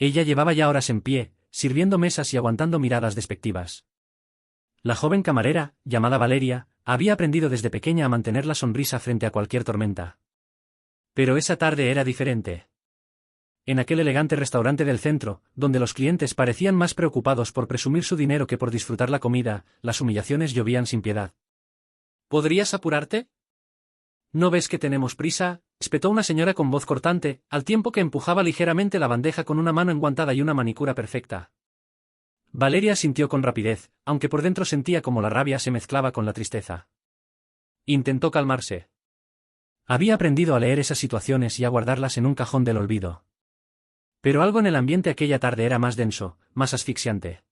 Ella llevaba ya horas en pie, sirviendo mesas y aguantando miradas despectivas. La joven camarera, llamada Valeria, había aprendido desde pequeña a mantener la sonrisa frente a cualquier tormenta. Pero esa tarde era diferente. En aquel elegante restaurante del centro, donde los clientes parecían más preocupados por presumir su dinero que por disfrutar la comida, las humillaciones llovían sin piedad. ¿Podrías apurarte? ¿No ves que tenemos prisa?, espetó una señora con voz cortante, al tiempo que empujaba ligeramente la bandeja con una mano enguantada y una manicura perfecta. Valeria sintió con rapidez, aunque por dentro sentía como la rabia se mezclaba con la tristeza. Intentó calmarse. Había aprendido a leer esas situaciones y a guardarlas en un cajón del olvido. Pero algo en el ambiente aquella tarde era más denso, más asfixiante.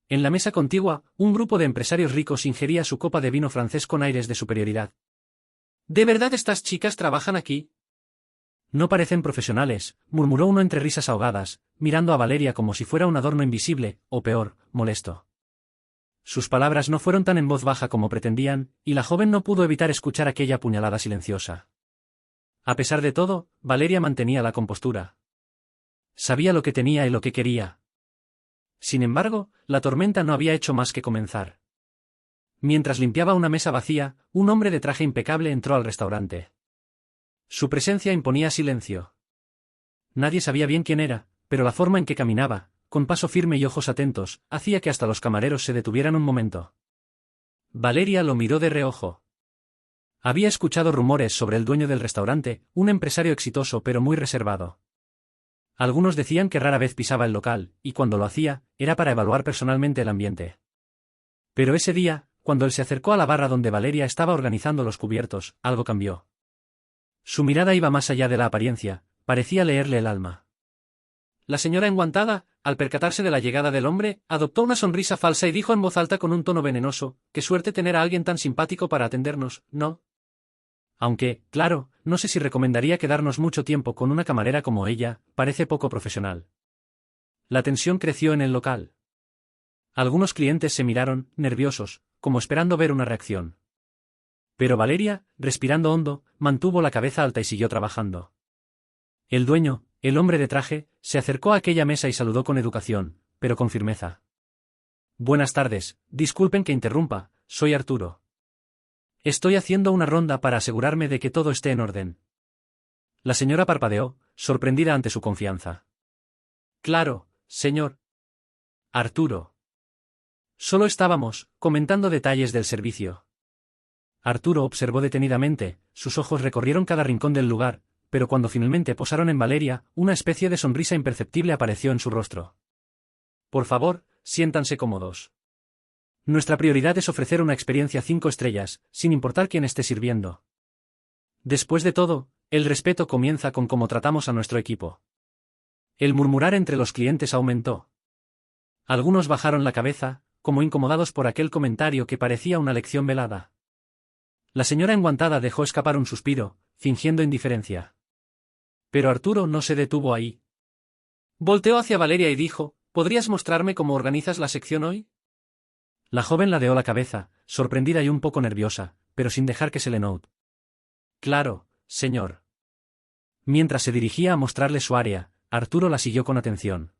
En la mesa contigua, un grupo de empresarios ricos ingería su copa de vino francés con aires de superioridad. ¿De verdad estas chicas trabajan aquí? No parecen profesionales, murmuró uno entre risas ahogadas, mirando a Valeria como si fuera un adorno invisible, o peor, molesto. Sus palabras no fueron tan en voz baja como pretendían, y la joven no pudo evitar escuchar aquella puñalada silenciosa. A pesar de todo, Valeria mantenía la compostura. Sabía lo que tenía y lo que quería. Sin embargo, la tormenta no había hecho más que comenzar. Mientras limpiaba una mesa vacía, un hombre de traje impecable entró al restaurante. Su presencia imponía silencio. Nadie sabía bien quién era, pero la forma en que caminaba, con paso firme y ojos atentos, hacía que hasta los camareros se detuvieran un momento. Valeria lo miró de reojo. Había escuchado rumores sobre el dueño del restaurante, un empresario exitoso pero muy reservado. Algunos decían que rara vez pisaba el local, y cuando lo hacía, era para evaluar personalmente el ambiente. Pero ese día, cuando él se acercó a la barra donde Valeria estaba organizando los cubiertos, algo cambió. Su mirada iba más allá de la apariencia, parecía leerle el alma. La señora enguantada, al percatarse de la llegada del hombre, adoptó una sonrisa falsa y dijo en voz alta con un tono venenoso: «Qué suerte tener a alguien tan simpático para atendernos, ¿no? Aunque, claro, no sé si recomendaría quedarnos mucho tiempo con una camarera como ella, parece poco profesional». La tensión creció en el local. Algunos clientes se miraron, nerviosos, como esperando ver una reacción. Pero Valeria, respirando hondo, mantuvo la cabeza alta y siguió trabajando. El dueño, el hombre de traje, se acercó a aquella mesa y saludó con educación, pero con firmeza. «Buenas tardes, disculpen que interrumpa, soy Arturo. Estoy haciendo una ronda para asegurarme de que todo esté en orden». La señora parpadeó, sorprendida ante su confianza. «Claro, señor Arturo. Solo estábamos comentando detalles del servicio». Arturo observó detenidamente, sus ojos recorrieron cada rincón del lugar, pero cuando finalmente posaron en Valeria, una especie de sonrisa imperceptible apareció en su rostro. «Por favor, siéntanse cómodos. Nuestra prioridad es ofrecer una experiencia 5 estrellas, sin importar quién esté sirviendo. Después de todo, el respeto comienza con cómo tratamos a nuestro equipo». El murmurar entre los clientes aumentó. Algunos bajaron la cabeza, como incomodados por aquel comentario que parecía una lección velada. La señora enguantada dejó escapar un suspiro, fingiendo indiferencia. Pero Arturo no se detuvo ahí. Volteó hacia Valeria y dijo: «¿Podrías mostrarme cómo organizas la sección hoy?». La joven ladeó la cabeza, sorprendida y un poco nerviosa, pero sin dejar que se le note. «Claro, señor». Mientras se dirigía a mostrarle su área, Arturo la siguió con atención.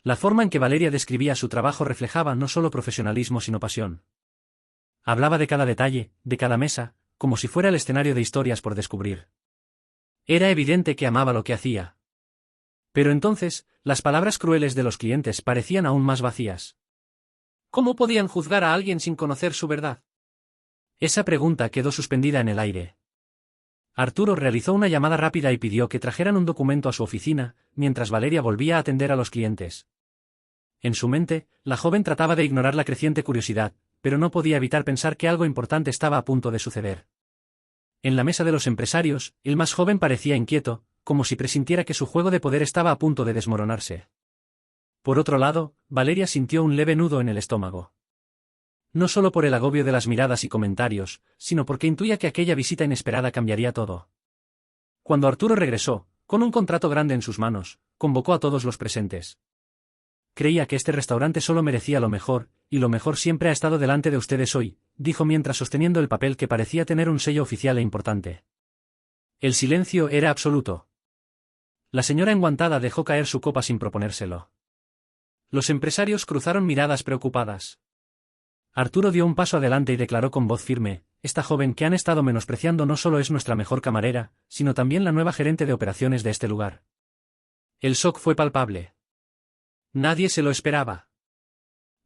La forma en que Valeria describía su trabajo reflejaba no solo profesionalismo sino pasión. Hablaba de cada detalle, de cada mesa, como si fuera el escenario de historias por descubrir. Era evidente que amaba lo que hacía. Pero entonces, las palabras crueles de los clientes parecían aún más vacías. ¿Cómo podían juzgar a alguien sin conocer su verdad? Esa pregunta quedó suspendida en el aire. Arturo realizó una llamada rápida y pidió que trajeran un documento a su oficina, mientras Valeria volvía a atender a los clientes. En su mente, la joven trataba de ignorar la creciente curiosidad, pero no podía evitar pensar que algo importante estaba a punto de suceder. En la mesa de los empresarios, el más joven parecía inquieto, como si presintiera que su juego de poder estaba a punto de desmoronarse. Por otro lado, Valeria sintió un leve nudo en el estómago. No solo por el agobio de las miradas y comentarios, sino porque intuía que aquella visita inesperada cambiaría todo. Cuando Arturo regresó, con un contrato grande en sus manos, convocó a todos los presentes. «Creía que este restaurante solo merecía lo mejor, y lo mejor siempre ha estado delante de ustedes hoy», dijo mientras sosteniendo el papel que parecía tener un sello oficial e importante. El silencio era absoluto. La señora enguantada dejó caer su copa sin proponérselo. Los empresarios cruzaron miradas preocupadas. Arturo dio un paso adelante y declaró con voz firme: esta joven que han estado menospreciando no solo es nuestra mejor camarera, sino también la nueva gerente de operaciones de este lugar. El shock fue palpable. Nadie se lo esperaba.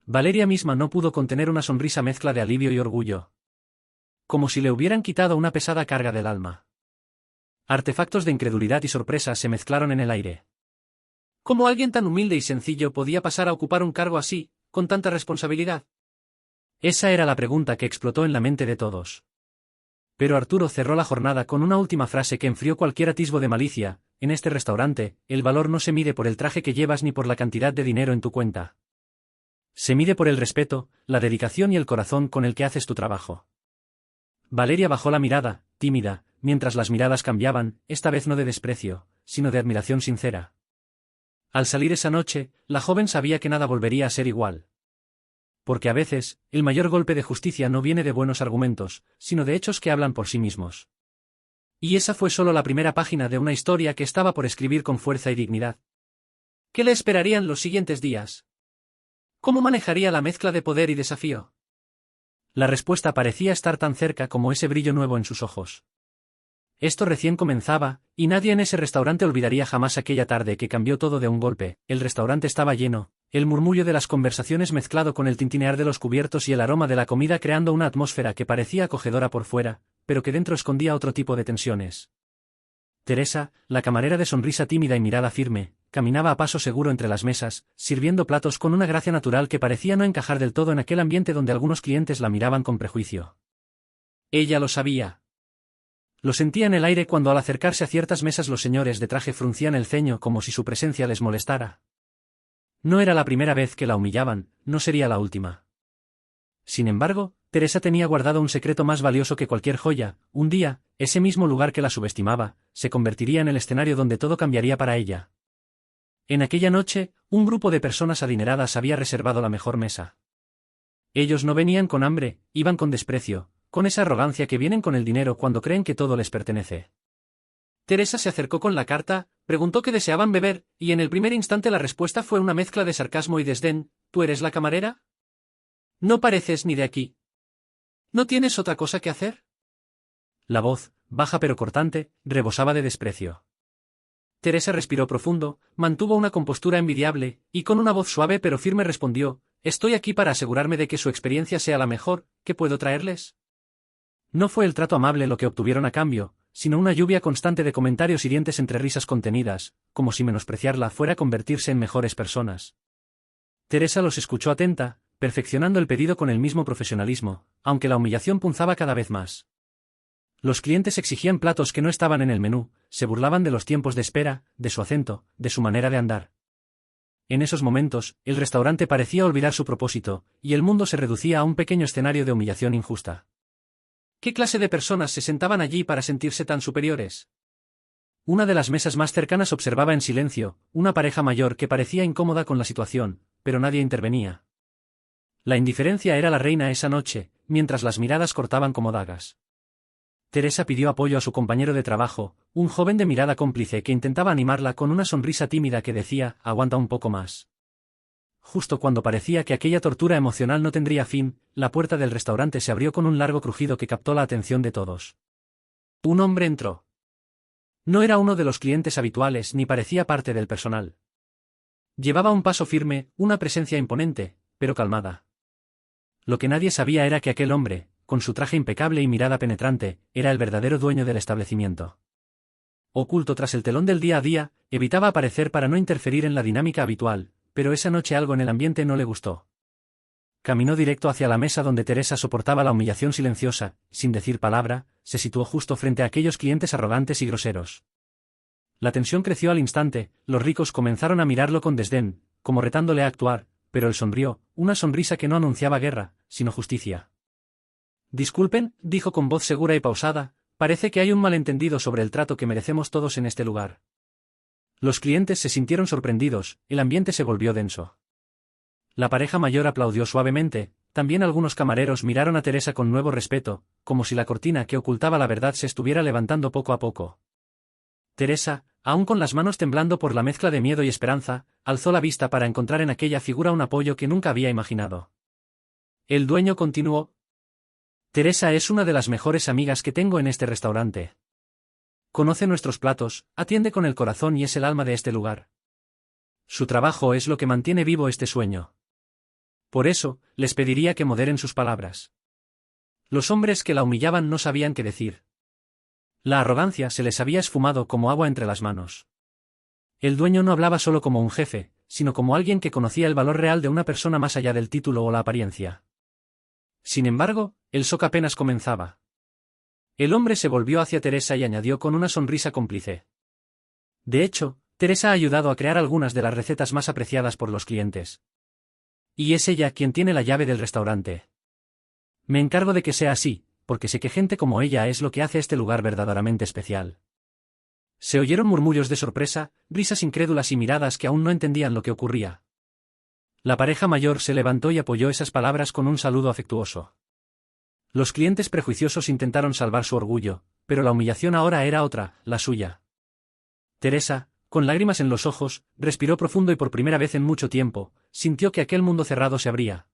Valeria misma no pudo contener una sonrisa mezcla de alivio y orgullo. Como si le hubieran quitado una pesada carga del alma. Artefactos de incredulidad y sorpresa se mezclaron en el aire. ¿Cómo alguien tan humilde y sencillo podía pasar a ocupar un cargo así, con tanta responsabilidad? Esa era la pregunta que explotó en la mente de todos. Pero Arturo cerró la jornada con una última frase que enfrió cualquier atisbo de malicia: en este restaurante, el valor no se mide por el traje que llevas ni por la cantidad de dinero en tu cuenta. Se mide por el respeto, la dedicación y el corazón con el que haces tu trabajo. Valeria bajó la mirada, tímida, mientras las miradas cambiaban, esta vez no de desprecio, sino de admiración sincera. Al salir esa noche, la joven sabía que nada volvería a ser igual. Porque a veces, el mayor golpe de justicia no viene de buenos argumentos, sino de hechos que hablan por sí mismos. Y esa fue solo la primera página de una historia que estaba por escribir con fuerza y dignidad. ¿Qué le esperarían los siguientes días? ¿Cómo manejaría la mezcla de poder y desafío? La respuesta parecía estar tan cerca como ese brillo nuevo en sus ojos. Esto recién comenzaba, y nadie en ese restaurante olvidaría jamás aquella tarde que cambió todo de un golpe. El restaurante estaba lleno, el murmullo de las conversaciones mezclado con el tintinear de los cubiertos y el aroma de la comida creando una atmósfera que parecía acogedora por fuera, pero que dentro escondía otro tipo de tensiones. Teresa, la camarera de sonrisa tímida y mirada firme, caminaba a paso seguro entre las mesas, sirviendo platos con una gracia natural que parecía no encajar del todo en aquel ambiente donde algunos clientes la miraban con prejuicio. Ella lo sabía. Lo sentía en el aire cuando al acercarse a ciertas mesas los señores de traje fruncían el ceño como si su presencia les molestara. No era la primera vez que la humillaban, no sería la última. Sin embargo, Teresa tenía guardado un secreto más valioso que cualquier joya: un día, ese mismo lugar que la subestimaba, se convertiría en el escenario donde todo cambiaría para ella. En aquella noche, un grupo de personas adineradas había reservado la mejor mesa. Ellos no venían con hambre, iban con desprecio, con esa arrogancia que vienen con el dinero cuando creen que todo les pertenece. Teresa se acercó con la carta, preguntó qué deseaban beber, y en el primer instante la respuesta fue una mezcla de sarcasmo y desdén: ¿tú eres la camarera? No pareces ni de aquí. ¿No tienes otra cosa que hacer? La voz, baja pero cortante, rebosaba de desprecio. Teresa respiró profundo, mantuvo una compostura envidiable, y con una voz suave pero firme respondió: estoy aquí para asegurarme de que su experiencia sea la mejor. ¿Qué puedo traerles? No fue el trato amable lo que obtuvieron a cambio, sino una lluvia constante de comentarios hirientes entre risas contenidas, como si menospreciarla fuera a convertirse en mejores personas. Teresa los escuchó atenta, perfeccionando el pedido con el mismo profesionalismo, aunque la humillación punzaba cada vez más. Los clientes exigían platos que no estaban en el menú, se burlaban de los tiempos de espera, de su acento, de su manera de andar. En esos momentos, el restaurante parecía olvidar su propósito, y el mundo se reducía a un pequeño escenario de humillación injusta. ¿Qué clase de personas se sentaban allí para sentirse tan superiores? Una de las mesas más cercanas observaba en silencio, una pareja mayor que parecía incómoda con la situación, pero nadie intervenía. La indiferencia era la reina esa noche, mientras las miradas cortaban como dagas. Teresa pidió apoyo a su compañero de trabajo, un joven de mirada cómplice que intentaba animarla con una sonrisa tímida que decía: aguanta un poco más. Justo cuando parecía que aquella tortura emocional no tendría fin, la puerta del restaurante se abrió con un largo crujido que captó la atención de todos. Un hombre entró. No era uno de los clientes habituales ni parecía parte del personal. Llevaba un paso firme, una presencia imponente, pero calmada. Lo que nadie sabía era que aquel hombre, con su traje impecable y mirada penetrante, era el verdadero dueño del establecimiento. Oculto tras el telón del día a día, evitaba aparecer para no interferir en la dinámica habitual, pero esa noche algo en el ambiente no le gustó. Caminó directo hacia la mesa donde Teresa soportaba la humillación silenciosa, sin decir palabra, se situó justo frente a aquellos clientes arrogantes y groseros. La tensión creció al instante, los ricos comenzaron a mirarlo con desdén, como retándole a actuar, pero él sonrió, una sonrisa que no anunciaba guerra, sino justicia. Disculpen, dijo con voz segura y pausada, parece que hay un malentendido sobre el trato que merecemos todos en este lugar. Los clientes se sintieron sorprendidos, el ambiente se volvió denso. La pareja mayor aplaudió suavemente, también algunos camareros miraron a Teresa con nuevo respeto, como si la cortina que ocultaba la verdad se estuviera levantando poco a poco. Teresa, aún con las manos temblando por la mezcla de miedo y esperanza, alzó la vista para encontrar en aquella figura un apoyo que nunca había imaginado. El dueño continuó: Teresa es una de las mejores amigas que tengo en este restaurante. Conoce nuestros platos, atiende con el corazón y es el alma de este lugar. Su trabajo es lo que mantiene vivo este sueño. Por eso, les pediría que moderen sus palabras. Los hombres que la humillaban no sabían qué decir. La arrogancia se les había esfumado como agua entre las manos. El dueño no hablaba solo como un jefe, sino como alguien que conocía el valor real de una persona más allá del título o la apariencia. Sin embargo, el shock apenas comenzaba. El hombre se volvió hacia Teresa y añadió con una sonrisa cómplice: De hecho, Teresa ha ayudado a crear algunas de las recetas más apreciadas por los clientes. Y es ella quien tiene la llave del restaurante. Me encargo de que sea así, porque sé que gente como ella es lo que hace este lugar verdaderamente especial. Se oyeron murmullos de sorpresa, risas incrédulas y miradas que aún no entendían lo que ocurría. La pareja mayor se levantó y apoyó esas palabras con un saludo afectuoso. Los clientes prejuiciosos intentaron salvar su orgullo, pero la humillación ahora era otra, la suya. Teresa, con lágrimas en los ojos, respiró profundo y por primera vez en mucho tiempo, sintió que aquel mundo cerrado se abría.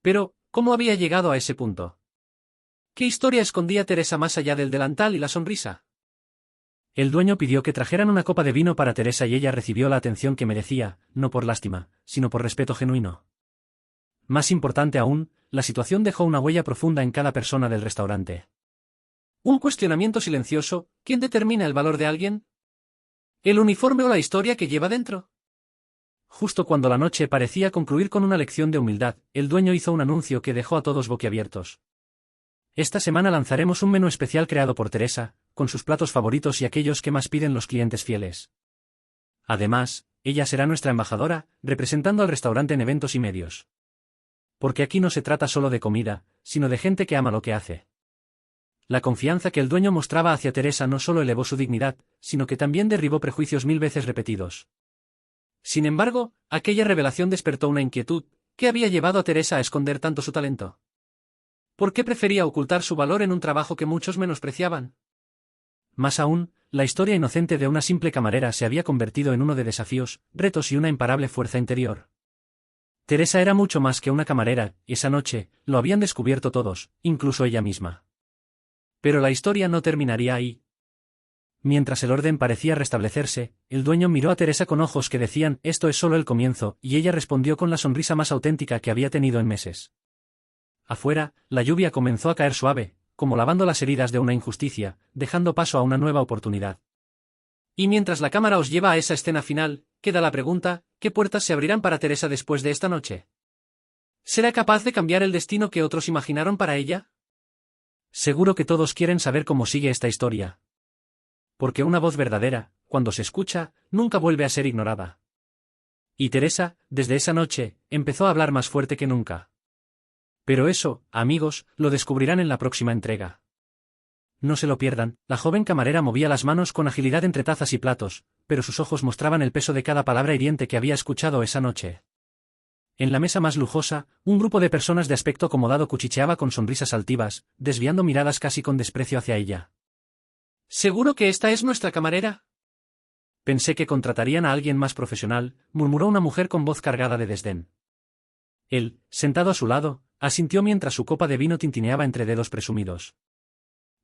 Pero, ¿cómo había llegado a ese punto? ¿Qué historia escondía Teresa más allá del delantal y la sonrisa? El dueño pidió que trajeran una copa de vino para Teresa y ella recibió la atención que merecía, no por lástima, sino por respeto genuino. Más importante aún, la situación dejó una huella profunda en cada persona del restaurante. Un cuestionamiento silencioso: ¿quién determina el valor de alguien? ¿El uniforme o la historia que lleva dentro? Justo cuando la noche parecía concluir con una lección de humildad, el dueño hizo un anuncio que dejó a todos boquiabiertos. Esta semana lanzaremos un menú especial creado por Teresa, con sus platos favoritos y aquellos que más piden los clientes fieles. Además, ella será nuestra embajadora, representando al restaurante en eventos y medios. Porque aquí no se trata solo de comida, sino de gente que ama lo que hace. La confianza que el dueño mostraba hacia Teresa no solo elevó su dignidad, sino que también derribó prejuicios 1000 veces repetidos. Sin embargo, aquella revelación despertó una inquietud: ¿qué había llevado a Teresa a esconder tanto su talento? ¿Por qué prefería ocultar su valor en un trabajo que muchos menospreciaban? Más aún, la historia inocente de una simple camarera se había convertido en uno de desafíos, retos y una imparable fuerza interior. Teresa era mucho más que una camarera, y esa noche, lo habían descubierto todos, incluso ella misma. Pero la historia no terminaría ahí. Mientras el orden parecía restablecerse, el dueño miró a Teresa con ojos que decían: esto es solo el comienzo, y ella respondió con la sonrisa más auténtica que había tenido en meses. Afuera, la lluvia comenzó a caer suave, como lavando las heridas de una injusticia, dejando paso a una nueva oportunidad. Y mientras la cámara os lleva a esa escena final, queda la pregunta: ¿qué puertas se abrirán para Teresa después de esta noche? ¿Será capaz de cambiar el destino que otros imaginaron para ella? Seguro que todos quieren saber cómo sigue esta historia. Porque una voz verdadera, cuando se escucha, nunca vuelve a ser ignorada. Y Teresa, desde esa noche, empezó a hablar más fuerte que nunca. Pero eso, amigos, lo descubrirán en la próxima entrega. No se lo pierdan. La joven camarera movía las manos con agilidad entre tazas y platos, pero sus ojos mostraban el peso de cada palabra hiriente que había escuchado esa noche. En la mesa más lujosa, un grupo de personas de aspecto acomodado cuchicheaba con sonrisas altivas, desviando miradas casi con desprecio hacia ella. ¿Seguro que esta es nuestra camarera? Pensé que contratarían a alguien más profesional, murmuró una mujer con voz cargada de desdén. Él, sentado a su lado, asintió mientras su copa de vino tintineaba entre dedos presumidos.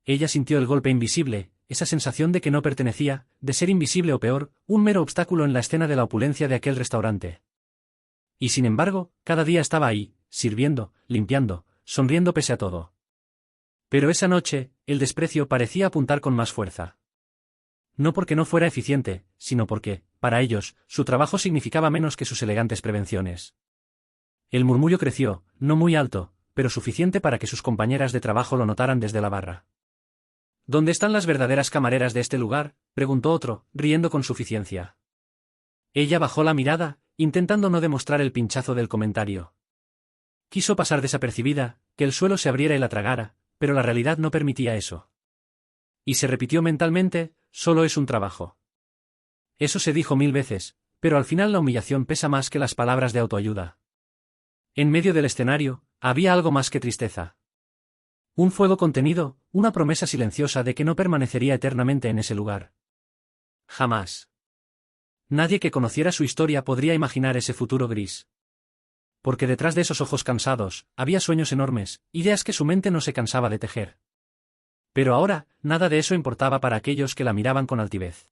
Ella sintió el golpe invisible, esa sensación de que no pertenecía, de ser invisible o peor, un mero obstáculo en la escena de la opulencia de aquel restaurante. Y sin embargo, cada día estaba ahí, sirviendo, limpiando, sonriendo pese a todo. Pero esa noche, el desprecio parecía apuntar con más fuerza. No porque no fuera eficiente, sino porque, para ellos, su trabajo significaba menos que sus elegantes prevenciones. El murmullo creció, no muy alto, pero suficiente para que sus compañeras de trabajo lo notaran desde la barra. ¿Dónde están las verdaderas camareras de este lugar?, preguntó otro, riendo con suficiencia. Ella bajó la mirada, intentando no demostrar el pinchazo del comentario. Quiso pasar desapercibida, que el suelo se abriera y la tragara, pero la realidad no permitía eso. Y se repitió mentalmente: solo es un trabajo. Eso se dijo 1000 veces, pero al final la humillación pesa más que las palabras de autoayuda. En medio del escenario, había algo más que tristeza. Un fuego contenido, una promesa silenciosa de que no permanecería eternamente en ese lugar. Jamás. Nadie que conociera su historia podría imaginar ese futuro gris. Porque detrás de esos ojos cansados, había sueños enormes, ideas que su mente no se cansaba de tejer. Pero ahora, nada de eso importaba para aquellos que la miraban con altivez.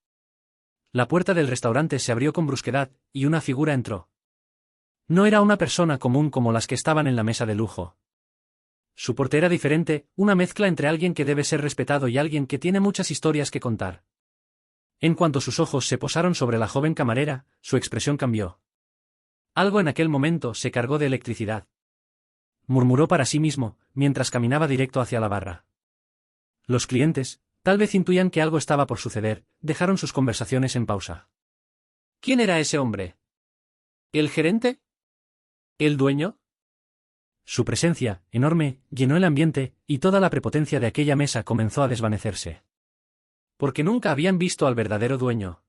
La puerta del restaurante se abrió con brusquedad, y una figura entró. No era una persona común como las que estaban en la mesa de lujo. Su porte era diferente, una mezcla entre alguien que debe ser respetado y alguien que tiene muchas historias que contar. En cuanto sus ojos se posaron sobre la joven camarera, su expresión cambió. Algo en aquel momento se cargó de electricidad. Murmuró para sí mismo, mientras caminaba directo hacia la barra. Los clientes, tal vez intuían que algo estaba por suceder, dejaron sus conversaciones en pausa. ¿Quién era ese hombre? ¿El gerente? ¿El dueño? Su presencia, enorme, llenó el ambiente, y toda la prepotencia de aquella mesa comenzó a desvanecerse. Porque nunca habían visto al verdadero dueño.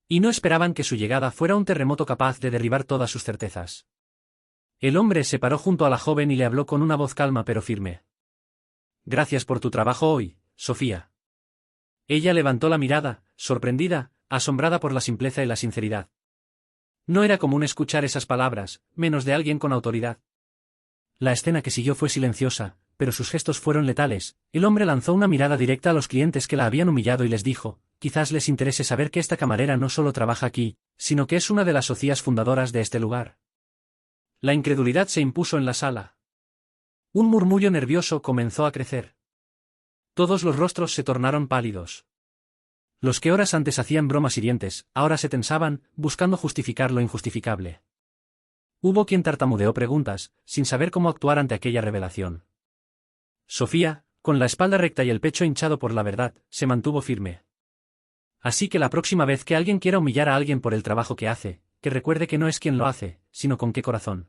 Y no esperaban que su llegada fuera un terremoto capaz de derribar todas sus certezas. El hombre se paró junto a la joven y le habló con una voz calma pero firme. Gracias por tu trabajo hoy, Sofía. Ella levantó la mirada, sorprendida, asombrada por la simpleza y la sinceridad. No era común escuchar esas palabras, menos de alguien con autoridad. La escena que siguió fue silenciosa, pero sus gestos fueron letales. El hombre lanzó una mirada directa a los clientes que la habían humillado y les dijo, quizás les interese saber que esta camarera no solo trabaja aquí, sino que es una de las socias fundadoras de este lugar. La incredulidad se impuso en la sala. Un murmullo nervioso comenzó a crecer. Todos los rostros se tornaron pálidos. Los que horas antes hacían bromas hirientes, ahora se tensaban, buscando justificar lo injustificable. Hubo quien tartamudeó preguntas, sin saber cómo actuar ante aquella revelación. Sofía, con la espalda recta y el pecho hinchado por la verdad, se mantuvo firme. Así que la próxima vez que alguien quiera humillar a alguien por el trabajo que hace, que recuerde que no es quien lo hace, sino con qué corazón.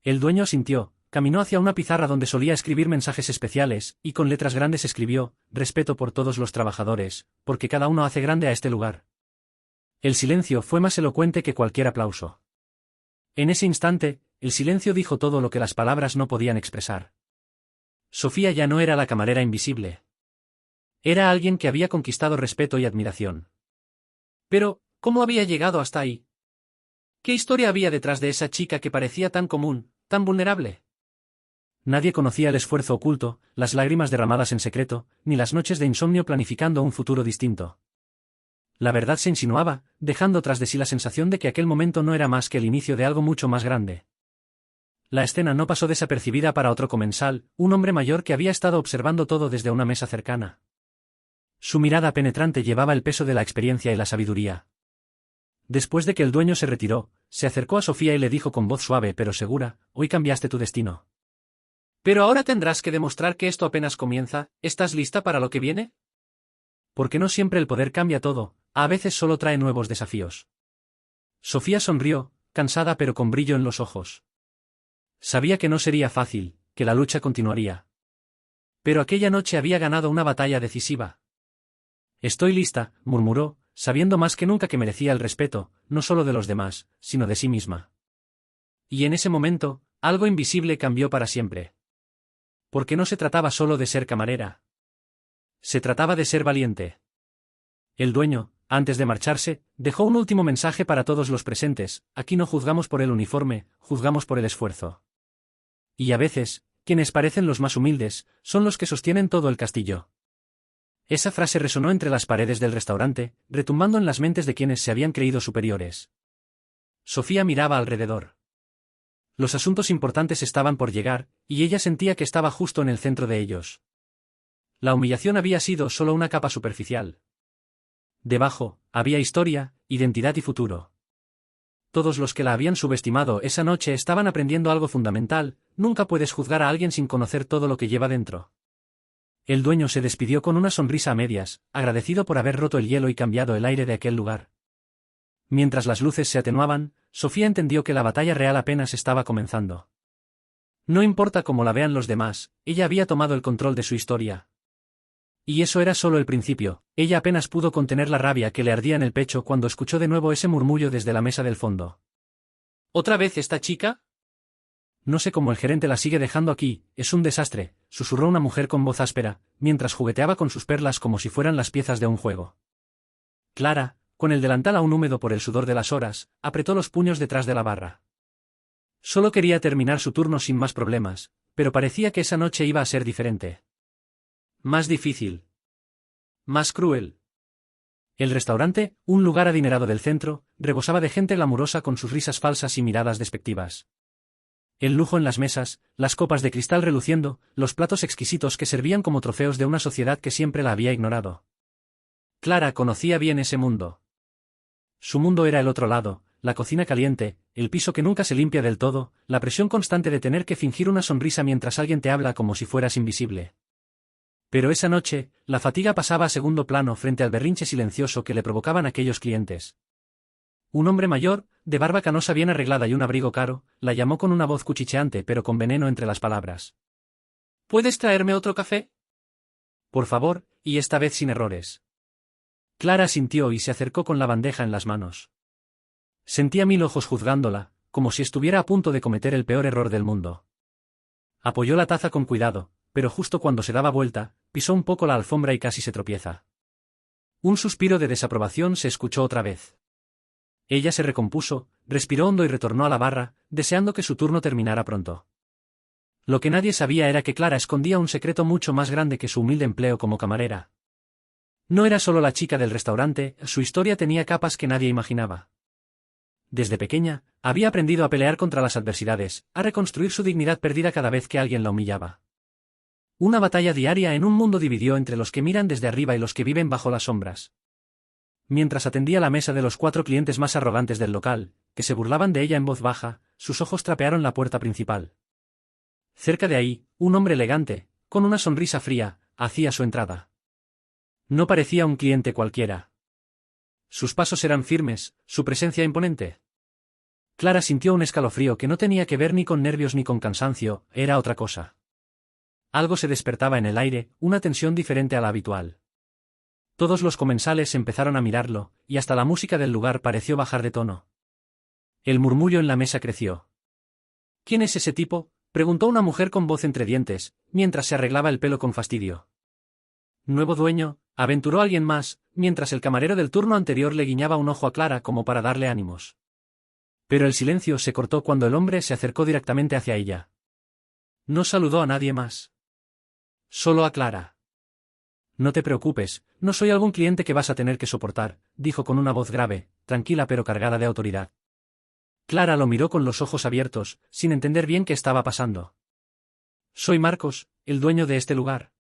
El dueño asintió, caminó hacia una pizarra donde solía escribir mensajes especiales, y con letras grandes escribió, respeto por todos los trabajadores, porque cada uno hace grande a este lugar. El silencio fue más elocuente que cualquier aplauso. En ese instante, el silencio dijo todo lo que las palabras no podían expresar. Sofía ya no era la camarera invisible. Era alguien que había conquistado respeto y admiración. Pero, ¿cómo había llegado hasta ahí? ¿Qué historia había detrás de esa chica que parecía tan común, tan vulnerable? Nadie conocía el esfuerzo oculto, las lágrimas derramadas en secreto, ni las noches de insomnio planificando un futuro distinto. La verdad se insinuaba, dejando tras de sí la sensación de que aquel momento no era más que el inicio de algo mucho más grande. La escena no pasó desapercibida para otro comensal, un hombre mayor que había estado observando todo desde una mesa cercana. Su mirada penetrante llevaba el peso de la experiencia y la sabiduría. Después de que el dueño se retiró, se acercó a Sofía y le dijo con voz suave pero segura, hoy cambiaste tu destino. Pero ahora tendrás que demostrar que esto apenas comienza, ¿estás lista para lo que viene? Porque no siempre el poder cambia todo, a veces solo trae nuevos desafíos. Sofía sonrió, cansada pero con brillo en los ojos. Sabía que no sería fácil, que la lucha continuaría. Pero aquella noche había ganado una batalla decisiva. Estoy lista, murmuró, sabiendo más que nunca que merecía el respeto, no solo de los demás, sino de sí misma. Y en ese momento, algo invisible cambió para siempre. Porque no se trataba solo de ser camarera. Se trataba de ser valiente. El dueño, antes de marcharse, dejó un último mensaje para todos los presentes, aquí no juzgamos por el uniforme, juzgamos por el esfuerzo. Y a veces, quienes parecen los más humildes, son los que sostienen todo el castillo. Esa frase resonó entre las paredes del restaurante, retumbando en las mentes de quienes se habían creído superiores. Sofía miraba alrededor. Los asuntos importantes estaban por llegar, y ella sentía que estaba justo en el centro de ellos. La humillación había sido solo una capa superficial. Debajo, había historia, identidad y futuro. Todos los que la habían subestimado esa noche estaban aprendiendo algo fundamental, nunca puedes juzgar a alguien sin conocer todo lo que lleva dentro. El dueño se despidió con una sonrisa a medias, agradecido por haber roto el hielo y cambiado el aire de aquel lugar. Mientras las luces se atenuaban, Sofía entendió que la batalla real apenas estaba comenzando. No importa cómo la vean los demás, ella había tomado el control de su historia. Y eso era solo el principio, ella apenas pudo contener la rabia que le ardía en el pecho cuando escuchó de nuevo ese murmullo desde la mesa del fondo. ¿Otra vez esta chica? No sé cómo el gerente la sigue dejando aquí, es un desastre, susurró una mujer con voz áspera, mientras jugueteaba con sus perlas como si fueran las piezas de un juego. Clara, con el delantal aún húmedo por el sudor de las horas, apretó los puños detrás de la barra. Solo quería terminar su turno sin más problemas, pero parecía que esa noche iba a ser diferente. Más difícil. Más cruel. El restaurante, un lugar adinerado del centro, rebosaba de gente glamurosa con sus risas falsas y miradas despectivas. El lujo en las mesas, las copas de cristal reluciendo, los platos exquisitos que servían como trofeos de una sociedad que siempre la había ignorado. Clara conocía bien ese mundo. Su mundo era el otro lado, la cocina caliente, el piso que nunca se limpia del todo, la presión constante de tener que fingir una sonrisa mientras alguien te habla como si fueras invisible. Pero esa noche, la fatiga pasaba a segundo plano frente al berrinche silencioso que le provocaban aquellos clientes. Un hombre mayor, de barba canosa bien arreglada y un abrigo caro, la llamó con una voz cuchicheante pero con veneno entre las palabras. ¿Puedes traerme otro café? Por favor, y esta vez sin errores. Clara sintió y se acercó con la bandeja en las manos. Sentía 1000 ojos juzgándola, como si estuviera a punto de cometer el peor error del mundo. Apoyó la taza con cuidado, pero justo cuando se daba vuelta, pisó un poco la alfombra y casi se tropieza. Un suspiro de desaprobación se escuchó otra vez. Ella se recompuso, respiró hondo y retornó a la barra, deseando que su turno terminara pronto. Lo que nadie sabía era que Clara escondía un secreto mucho más grande que su humilde empleo como camarera. No era solo la chica del restaurante, su historia tenía capas que nadie imaginaba. Desde pequeña, había aprendido a pelear contra las adversidades, a reconstruir su dignidad perdida cada vez que alguien la humillaba. Una batalla diaria en un mundo dividido entre los que miran desde arriba y los que viven bajo las sombras. Mientras atendía la mesa de los 4 clientes más arrogantes del local, que se burlaban de ella en voz baja, sus ojos trapearon la puerta principal. Cerca de ahí, un hombre elegante, con una sonrisa fría, hacía su entrada. No parecía un cliente cualquiera. Sus pasos eran firmes, su presencia imponente. Clara sintió un escalofrío que no tenía que ver ni con nervios ni con cansancio, era otra cosa. Algo se despertaba en el aire, una tensión diferente a la habitual. Todos los comensales empezaron a mirarlo, y hasta la música del lugar pareció bajar de tono. El murmullo en la mesa creció. ¿Quién es ese tipo?, preguntó una mujer con voz entre dientes, mientras se arreglaba el pelo con fastidio. Nuevo dueño, aventuró alguien más, mientras el camarero del turno anterior le guiñaba un ojo a Clara como para darle ánimos. Pero el silencio se cortó cuando el hombre se acercó directamente hacia ella. No saludó a nadie más. Solo a Clara. No te preocupes, no soy algún cliente que vas a tener que soportar, dijo con una voz grave, tranquila pero cargada de autoridad. Clara lo miró con los ojos abiertos, sin entender bien qué estaba pasando. Soy Marcos, el dueño de este lugar.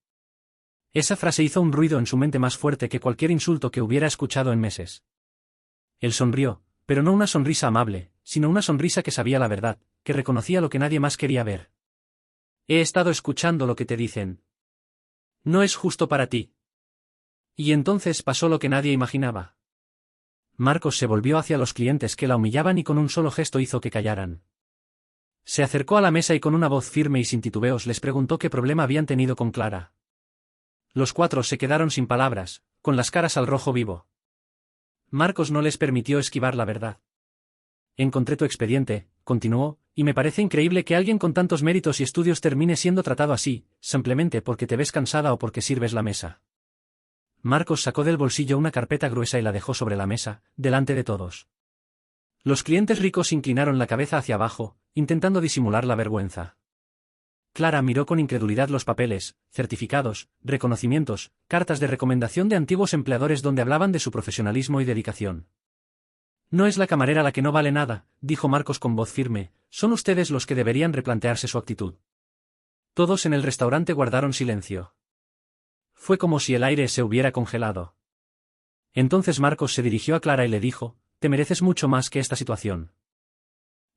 Esa frase hizo un ruido en su mente más fuerte que cualquier insulto que hubiera escuchado en meses. Él sonrió, pero no una sonrisa amable, sino una sonrisa que sabía la verdad, que reconocía lo que nadie más quería ver. He estado escuchando lo que te dicen. No es justo para ti. Y entonces pasó lo que nadie imaginaba. Marcos se volvió hacia los clientes que la humillaban y con un solo gesto hizo que callaran. Se acercó a la mesa y con una voz firme y sin titubeos les preguntó qué problema habían tenido con Clara. Los 4 se quedaron sin palabras, con las caras al rojo vivo. Marcos no les permitió esquivar la verdad. Encontré tu expediente, continuó, y me parece increíble que alguien con tantos méritos y estudios termine siendo tratado así, simplemente porque te ves cansada o porque sirves la mesa. Marcos sacó del bolsillo una carpeta gruesa y la dejó sobre la mesa, delante de todos. Los clientes ricos inclinaron la cabeza hacia abajo, intentando disimular la vergüenza. Clara miró con incredulidad los papeles, certificados, reconocimientos, cartas de recomendación de antiguos empleadores donde hablaban de su profesionalismo y dedicación. No es la camarera la que no vale nada, dijo Marcos con voz firme, son ustedes los que deberían replantearse su actitud. Todos en el restaurante guardaron silencio. Fue como si el aire se hubiera congelado. Entonces Marcos se dirigió a Clara y le dijo, te mereces mucho más que esta situación.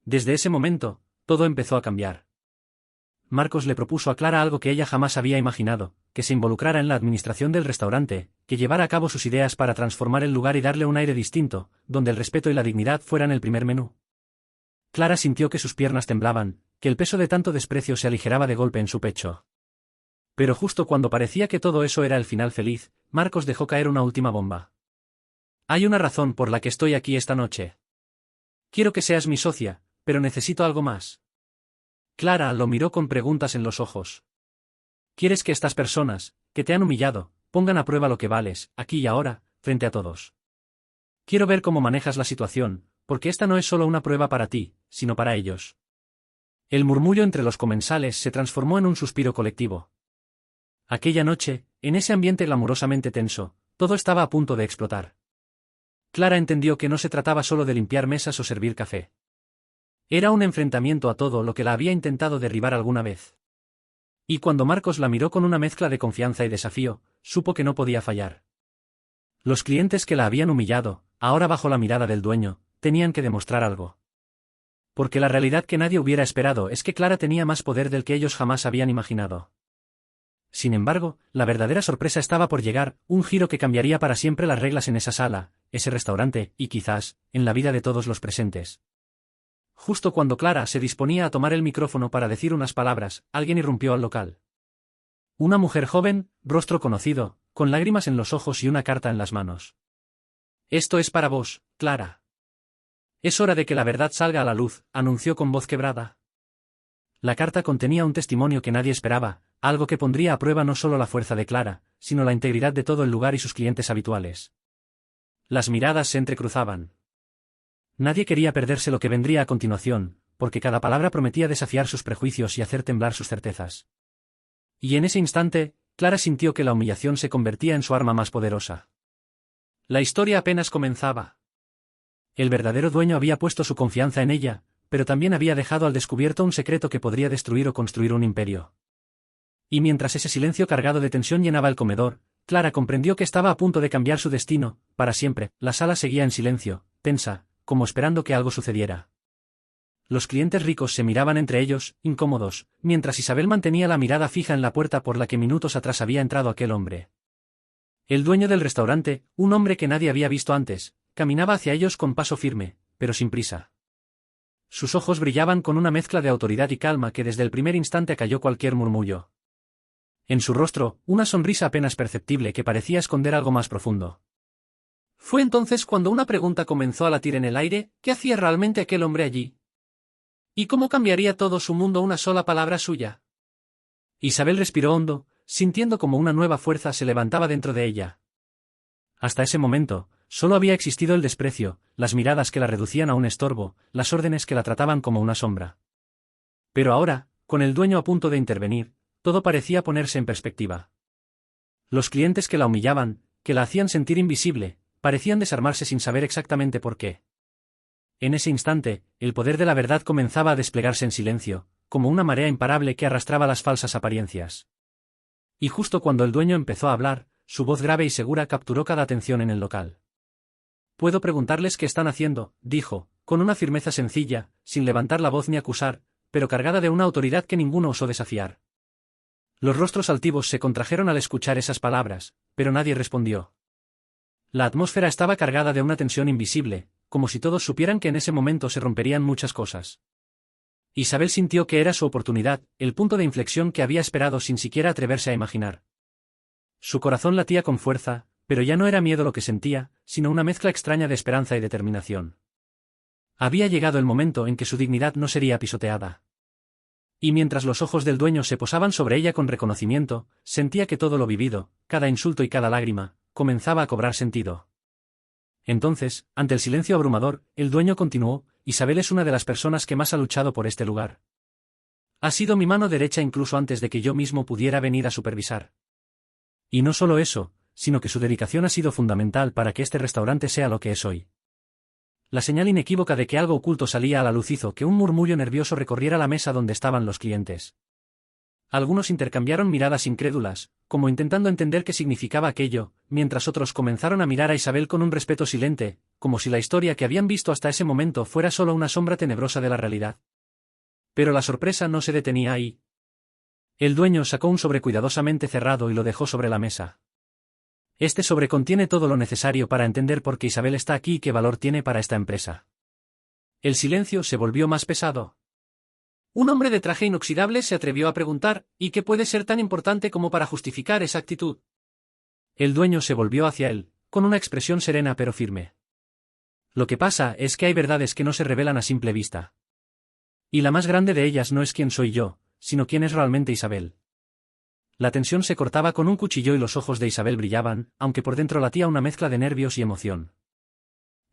Desde ese momento, todo empezó a cambiar. Marcos le propuso a Clara algo que ella jamás había imaginado, que se involucrara en la administración del restaurante, que llevara a cabo sus ideas para transformar el lugar y darle un aire distinto, donde el respeto y la dignidad fueran el primer menú. Clara sintió que sus piernas temblaban, que el peso de tanto desprecio se aligeraba de golpe en su pecho. Pero justo cuando parecía que todo eso era el final feliz, Marcos dejó caer una última bomba. Hay una razón por la que estoy aquí esta noche. Quiero que seas mi socia, pero necesito algo más. Clara lo miró con preguntas en los ojos. ¿Quieres que estas personas, que te han humillado, pongan a prueba lo que vales, aquí y ahora, frente a todos? Quiero ver cómo manejas la situación, porque esta no es solo una prueba para ti, sino para ellos. El murmullo entre los comensales se transformó en un suspiro colectivo. Aquella noche, en ese ambiente glamurosamente tenso, todo estaba a punto de explotar. Clara entendió que no se trataba solo de limpiar mesas o servir café. Era un enfrentamiento a todo lo que la había intentado derribar alguna vez. Y cuando Marcos la miró con una mezcla de confianza y desafío, supo que no podía fallar. Los clientes que la habían humillado, ahora bajo la mirada del dueño, tenían que demostrar algo. Porque la realidad que nadie hubiera esperado es que Clara tenía más poder del que ellos jamás habían imaginado. Sin embargo, la verdadera sorpresa estaba por llegar, un giro que cambiaría para siempre las reglas en esa sala, ese restaurante, y quizás, en la vida de todos los presentes. Justo cuando Clara se disponía a tomar el micrófono para decir unas palabras, alguien irrumpió al local. Una mujer joven, rostro conocido, con lágrimas en los ojos y una carta en las manos. «Esto es para vos, Clara. Es hora de que la verdad salga a la luz», anunció con voz quebrada. La carta contenía un testimonio que nadie esperaba, algo que pondría a prueba no solo la fuerza de Clara, sino la integridad de todo el lugar y sus clientes habituales. Las miradas se entrecruzaban. Nadie quería perderse lo que vendría a continuación, porque cada palabra prometía desafiar sus prejuicios y hacer temblar sus certezas. Y en ese instante, Clara sintió que la humillación se convertía en su arma más poderosa. La historia apenas comenzaba. El verdadero dueño había puesto su confianza en ella, pero también había dejado al descubierto un secreto que podría destruir o construir un imperio. Y mientras ese silencio cargado de tensión llenaba el comedor, Clara comprendió que estaba a punto de cambiar su destino, para siempre. La sala seguía en silencio, tensa, como esperando que algo sucediera. Los clientes ricos se miraban entre ellos, incómodos, mientras Isabel mantenía la mirada fija en la puerta por la que minutos atrás había entrado aquel hombre. El dueño del restaurante, un hombre que nadie había visto antes, caminaba hacia ellos con paso firme, pero sin prisa. Sus ojos brillaban con una mezcla de autoridad y calma que desde el primer instante acalló cualquier murmullo. En su rostro, una sonrisa apenas perceptible que parecía esconder algo más profundo. Fue entonces cuando una pregunta comenzó a latir en el aire: ¿qué hacía realmente aquel hombre allí? ¿Y cómo cambiaría todo su mundo una sola palabra suya? Isabel respiró hondo, sintiendo como una nueva fuerza se levantaba dentro de ella. Hasta ese momento, solo había existido el desprecio, las miradas que la reducían a un estorbo, las órdenes que la trataban como una sombra. Pero ahora, con el dueño a punto de intervenir, todo parecía ponerse en perspectiva. Los clientes que la humillaban, que la hacían sentir invisible, parecían desarmarse sin saber exactamente por qué. En ese instante, el poder de la verdad comenzaba a desplegarse en silencio, como una marea imparable que arrastraba las falsas apariencias. Y justo cuando el dueño empezó a hablar, su voz grave y segura capturó cada atención en el local. «Puedo preguntarles qué están haciendo», dijo, con una firmeza sencilla, sin levantar la voz ni acusar, pero cargada de una autoridad que ninguno osó desafiar. Los rostros altivos se contrajeron al escuchar esas palabras, pero nadie respondió. La atmósfera estaba cargada de una tensión invisible, como si todos supieran que en ese momento se romperían muchas cosas. Isabel sintió que era su oportunidad, el punto de inflexión que había esperado sin siquiera atreverse a imaginar. Su corazón latía con fuerza, pero ya no era miedo lo que sentía, sino una mezcla extraña de esperanza y determinación. Había llegado el momento en que su dignidad no sería pisoteada. Y mientras los ojos del dueño se posaban sobre ella con reconocimiento, sentía que todo lo vivido, cada insulto y cada lágrima, comenzaba a cobrar sentido. Entonces, ante el silencio abrumador, el dueño continuó: «Isabel es una de las personas que más ha luchado por este lugar. Ha sido mi mano derecha incluso antes de que yo mismo pudiera venir a supervisar. Y no solo eso, sino que su dedicación ha sido fundamental para que este restaurante sea lo que es hoy». La señal inequívoca de que algo oculto salía a la luz hizo que un murmullo nervioso recorriera la mesa donde estaban los clientes. Algunos intercambiaron miradas incrédulas, como intentando entender qué significaba aquello, mientras otros comenzaron a mirar a Isabel con un respeto silente, como si la historia que habían visto hasta ese momento fuera solo una sombra tenebrosa de la realidad. Pero la sorpresa no se detenía ahí. El dueño sacó un sobre cuidadosamente cerrado y lo dejó sobre la mesa. Este sobre contiene todo lo necesario para entender por qué Isabel está aquí y qué valor tiene para esta empresa. El silencio se volvió más pesado. Un hombre de traje inoxidable se atrevió a preguntar: ¿y qué puede ser tan importante como para justificar esa actitud? El dueño se volvió hacia él, con una expresión serena pero firme. Lo que pasa es que hay verdades que no se revelan a simple vista. Y la más grande de ellas no es quién soy yo, sino quién es realmente Isabel. La tensión se cortaba con un cuchillo y los ojos de Isabel brillaban, aunque por dentro latía una mezcla de nervios y emoción.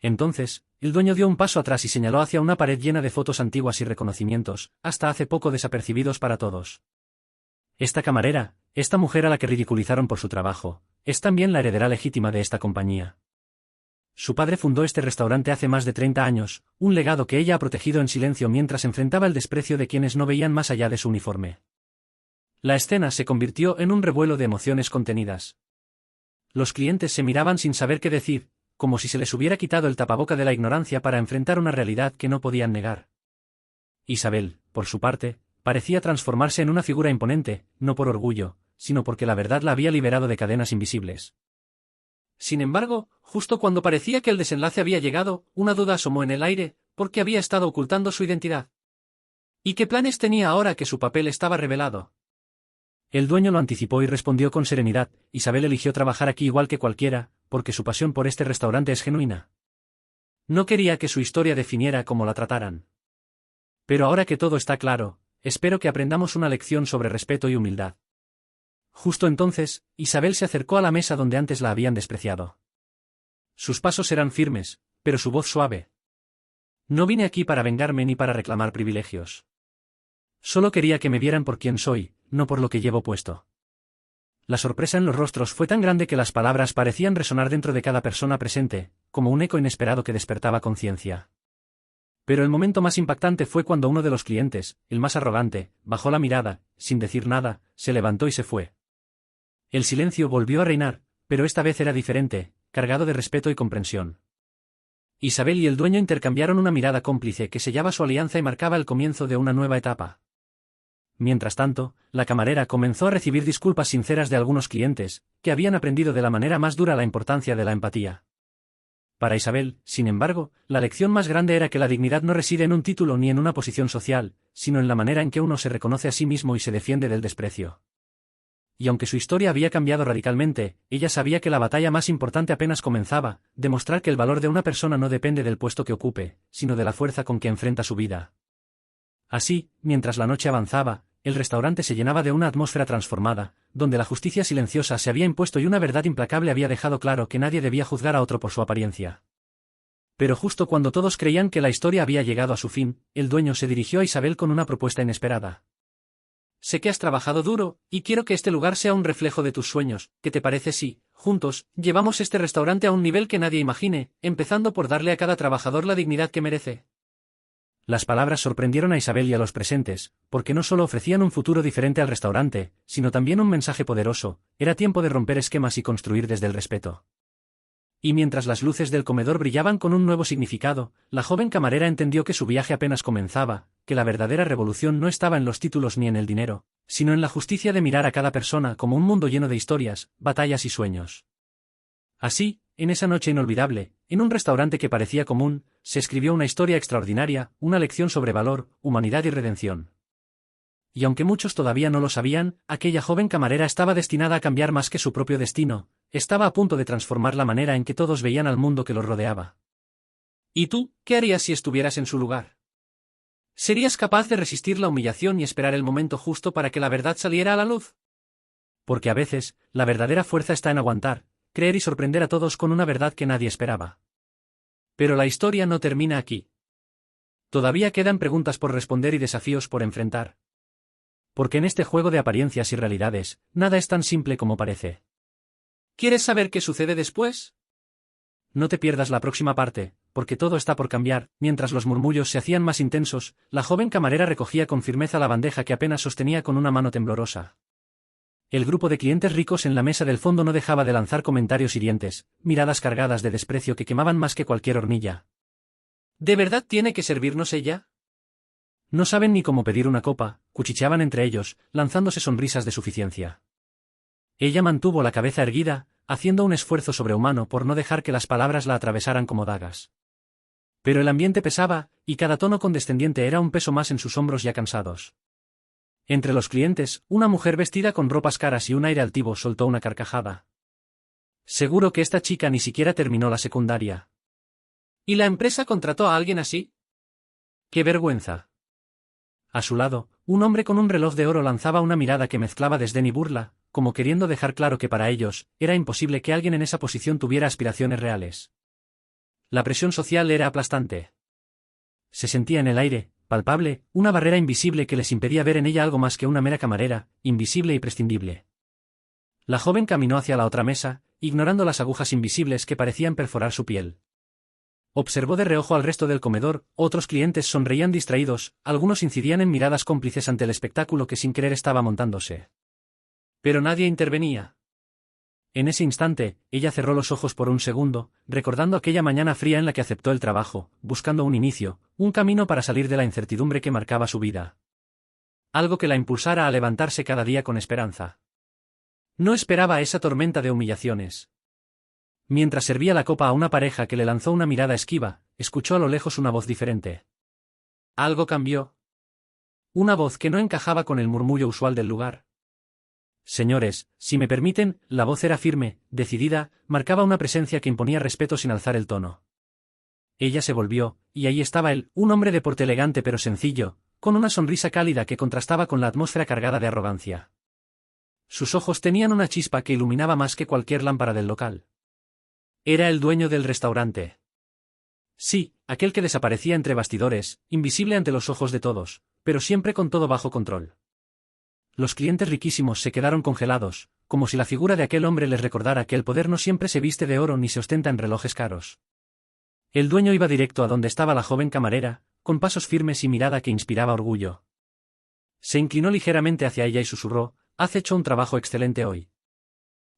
Entonces, el dueño dio un paso atrás y señaló hacia una pared llena de fotos antiguas y reconocimientos, hasta hace poco desapercibidos para todos. Esta camarera, esta mujer a la que ridiculizaron por su trabajo, es también la heredera legítima de esta compañía. Su padre fundó este restaurante hace más de 30 años, un legado que ella ha protegido en silencio mientras enfrentaba el desprecio de quienes no veían más allá de su uniforme. La escena se convirtió en un revuelo de emociones contenidas. Los clientes se miraban sin saber qué decir, como si se les hubiera quitado el tapaboca de la ignorancia para enfrentar una realidad que no podían negar. Isabel, por su parte, parecía transformarse en una figura imponente, no por orgullo, sino porque la verdad la había liberado de cadenas invisibles. Sin embargo, justo cuando parecía que el desenlace había llegado, una duda asomó en el aire, porque había estado ocultando su identidad. ¿Y qué planes tenía ahora que su papel estaba revelado? El dueño lo anticipó y respondió con serenidad: Isabel eligió trabajar aquí igual que cualquiera, porque su pasión por este restaurante es genuina. No quería que su historia definiera cómo la trataran. Pero ahora que todo está claro, espero que aprendamos una lección sobre respeto y humildad. Justo entonces, Isabel se acercó a la mesa donde antes la habían despreciado. Sus pasos eran firmes, pero su voz suave. No vine aquí para vengarme ni para reclamar privilegios. Solo quería que me vieran por quien soy, no por lo que llevo puesto. La sorpresa en los rostros fue tan grande que las palabras parecían resonar dentro de cada persona presente, como un eco inesperado que despertaba conciencia. Pero el momento más impactante fue cuando uno de los clientes, el más arrogante, bajó la mirada, sin decir nada, se levantó y se fue. El silencio volvió a reinar, pero esta vez era diferente, cargado de respeto y comprensión. Isabel y el dueño intercambiaron una mirada cómplice que sellaba su alianza y marcaba el comienzo de una nueva etapa. Mientras tanto, la camarera comenzó a recibir disculpas sinceras de algunos clientes, que habían aprendido de la manera más dura la importancia de la empatía. Para Isabel, sin embargo, la lección más grande era que la dignidad no reside en un título ni en una posición social, sino en la manera en que uno se reconoce a sí mismo y se defiende del desprecio. Y aunque su historia había cambiado radicalmente, ella sabía que la batalla más importante apenas comenzaba: demostrar que el valor de una persona no depende del puesto que ocupe, sino de la fuerza con que enfrenta su vida. Así, mientras la noche avanzaba, el restaurante se llenaba de una atmósfera transformada, donde la justicia silenciosa se había impuesto y una verdad implacable había dejado claro que nadie debía juzgar a otro por su apariencia. Pero justo cuando todos creían que la historia había llegado a su fin, el dueño se dirigió a Isabel con una propuesta inesperada. Sé que has trabajado duro, y quiero que este lugar sea un reflejo de tus sueños. ¿Qué te parece si, juntos, llevamos este restaurante a un nivel que nadie imagine, empezando por darle a cada trabajador la dignidad que merece? Las palabras sorprendieron a Isabel y a los presentes, porque no solo ofrecían un futuro diferente al restaurante, sino también un mensaje poderoso: era tiempo de romper esquemas y construir desde el respeto. Y mientras las luces del comedor brillaban con un nuevo significado, la joven camarera entendió que su viaje apenas comenzaba, que la verdadera revolución no estaba en los títulos ni en el dinero, sino en la justicia de mirar a cada persona como un mundo lleno de historias, batallas y sueños. Así, en esa noche inolvidable, en un restaurante que parecía común, se escribió una historia extraordinaria, una lección sobre valor, humanidad y redención. Y aunque muchos todavía no lo sabían, aquella joven camarera estaba destinada a cambiar más que su propio destino, estaba a punto de transformar la manera en que todos veían al mundo que los rodeaba. ¿Y tú, qué harías si estuvieras en su lugar? ¿Serías capaz de resistir la humillación y esperar el momento justo para que la verdad saliera a la luz? Porque a veces, la verdadera fuerza está en aguantar, creer y sorprender a todos con una verdad que nadie esperaba. Pero la historia no termina aquí. Todavía quedan preguntas por responder y desafíos por enfrentar. Porque en este juego de apariencias y realidades, nada es tan simple como parece. ¿Quieres saber qué sucede después? No te pierdas la próxima parte, porque todo está por cambiar. Mientras los murmullos se hacían más intensos, la joven camarera recogía con firmeza la bandeja que apenas sostenía con una mano temblorosa. El grupo de clientes ricos en la mesa del fondo no dejaba de lanzar comentarios hirientes, miradas cargadas de desprecio que quemaban más que cualquier hornilla. ¿De verdad tiene que servirnos ella? No saben ni cómo pedir una copa, cuchicheaban entre ellos, lanzándose sonrisas de suficiencia. Ella mantuvo la cabeza erguida, haciendo un esfuerzo sobrehumano por no dejar que las palabras la atravesaran como dagas. Pero el ambiente pesaba, y cada tono condescendiente era un peso más en sus hombros ya cansados. Entre los clientes, una mujer vestida con ropas caras y un aire altivo soltó una carcajada. Seguro que esta chica ni siquiera terminó la secundaria. ¿Y la empresa contrató a alguien así? ¡Qué vergüenza! A su lado, un hombre con un reloj de oro lanzaba una mirada que mezclaba desdén y burla, como queriendo dejar claro que para ellos, era imposible que alguien en esa posición tuviera aspiraciones reales. La presión social era aplastante. Se sentía en el aire, palpable, una barrera invisible que les impedía ver en ella algo más que una mera camarera, invisible y prescindible. La joven caminó hacia la otra mesa, ignorando las agujas invisibles que parecían perforar su piel. Observó de reojo al resto del comedor, otros clientes sonreían distraídos, algunos incidían en miradas cómplices ante el espectáculo que sin querer estaba montándose. Pero nadie intervenía. En ese instante, ella cerró los ojos por un segundo, recordando aquella mañana fría en la que aceptó el trabajo, buscando un inicio, un camino para salir de la incertidumbre que marcaba su vida. Algo que la impulsara a levantarse cada día con esperanza. No esperaba esa tormenta de humillaciones. Mientras servía la copa a una pareja que le lanzó una mirada esquiva, escuchó a lo lejos una voz diferente. Algo cambió. Una voz que no encajaba con el murmullo usual del lugar. Señores, si me permiten, la voz era firme, decidida, marcaba una presencia que imponía respeto sin alzar el tono. Ella se volvió, y ahí estaba él, un hombre de porte elegante pero sencillo, con una sonrisa cálida que contrastaba con la atmósfera cargada de arrogancia. Sus ojos tenían una chispa que iluminaba más que cualquier lámpara del local. Era el dueño del restaurante. Sí, aquel que desaparecía entre bastidores, invisible ante los ojos de todos, pero siempre con todo bajo control. Los clientes riquísimos se quedaron congelados, como si la figura de aquel hombre les recordara que el poder no siempre se viste de oro ni se ostenta en relojes caros. El dueño iba directo a donde estaba la joven camarera, con pasos firmes y mirada que inspiraba orgullo. Se inclinó ligeramente hacia ella y susurró: «Has hecho un trabajo excelente hoy.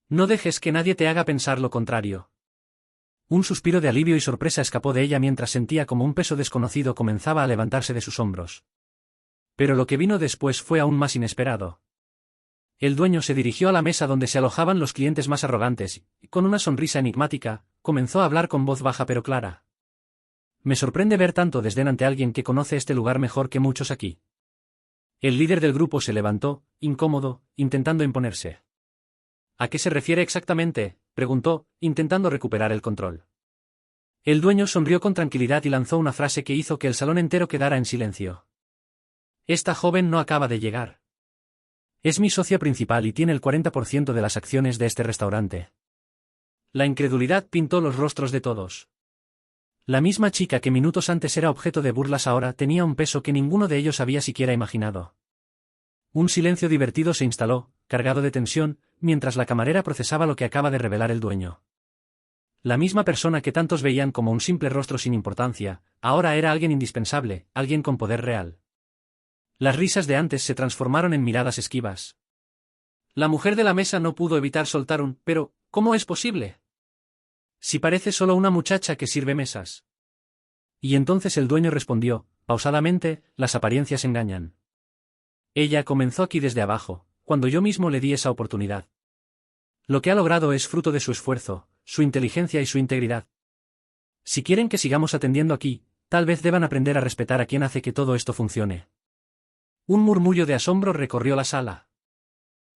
No dejes que nadie te haga pensar lo contrario». Un suspiro de alivio y sorpresa escapó de ella mientras sentía como un peso desconocido comenzaba a levantarse de sus hombros. Pero lo que vino después fue aún más inesperado. El dueño se dirigió a la mesa donde se alojaban los clientes más arrogantes, y con una sonrisa enigmática, comenzó a hablar con voz baja pero clara. «Me sorprende ver tanto desdén ante alguien que conoce este lugar mejor que muchos aquí». El líder del grupo se levantó, incómodo, intentando imponerse. «¿A qué se refiere exactamente?», preguntó, intentando recuperar el control. El dueño sonrió con tranquilidad y lanzó una frase que hizo que el salón entero quedara en silencio. «Esta joven no acaba de llegar. Es mi socia principal y tiene el 40% de las acciones de este restaurante». La incredulidad pintó los rostros de todos. La misma chica que minutos antes era objeto de burlas ahora tenía un peso que ninguno de ellos había siquiera imaginado. Un silencio divertido se instaló, cargado de tensión, mientras la camarera procesaba lo que acaba de revelar el dueño. La misma persona que tantos veían como un simple rostro sin importancia, ahora era alguien indispensable, alguien con poder real. Las risas de antes se transformaron en miradas esquivas. La mujer de la mesa no pudo evitar soltar un «¿pero, cómo es posible? Si parece solo una muchacha que sirve mesas». Y entonces el dueño respondió, pausadamente: «Las apariencias engañan. Ella comenzó aquí desde abajo, cuando yo mismo le di esa oportunidad. Lo que ha logrado es fruto de su esfuerzo, su inteligencia y su integridad. Si quieren que sigamos atendiendo aquí, tal vez deban aprender a respetar a quien hace que todo esto funcione». Un murmullo de asombro recorrió la sala.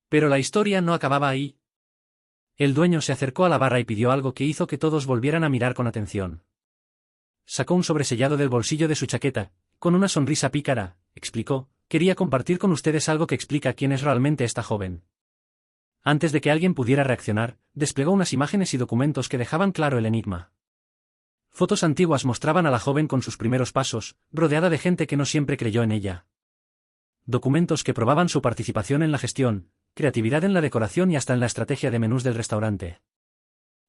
Pero la historia no acababa ahí. El dueño se acercó a la barra y pidió algo que hizo que todos volvieran a mirar con atención. Sacó un sobresellado del bolsillo de su chaqueta, con una sonrisa pícara, explicó: «Quería compartir con ustedes algo que explica quién es realmente esta joven». Antes de que alguien pudiera reaccionar, desplegó unas imágenes y documentos que dejaban claro el enigma. Fotos antiguas mostraban a la joven con sus primeros pasos, rodeada de gente que no siempre creyó en ella. Documentos que probaban su participación en la gestión, creatividad en la decoración y hasta en la estrategia de menús del restaurante.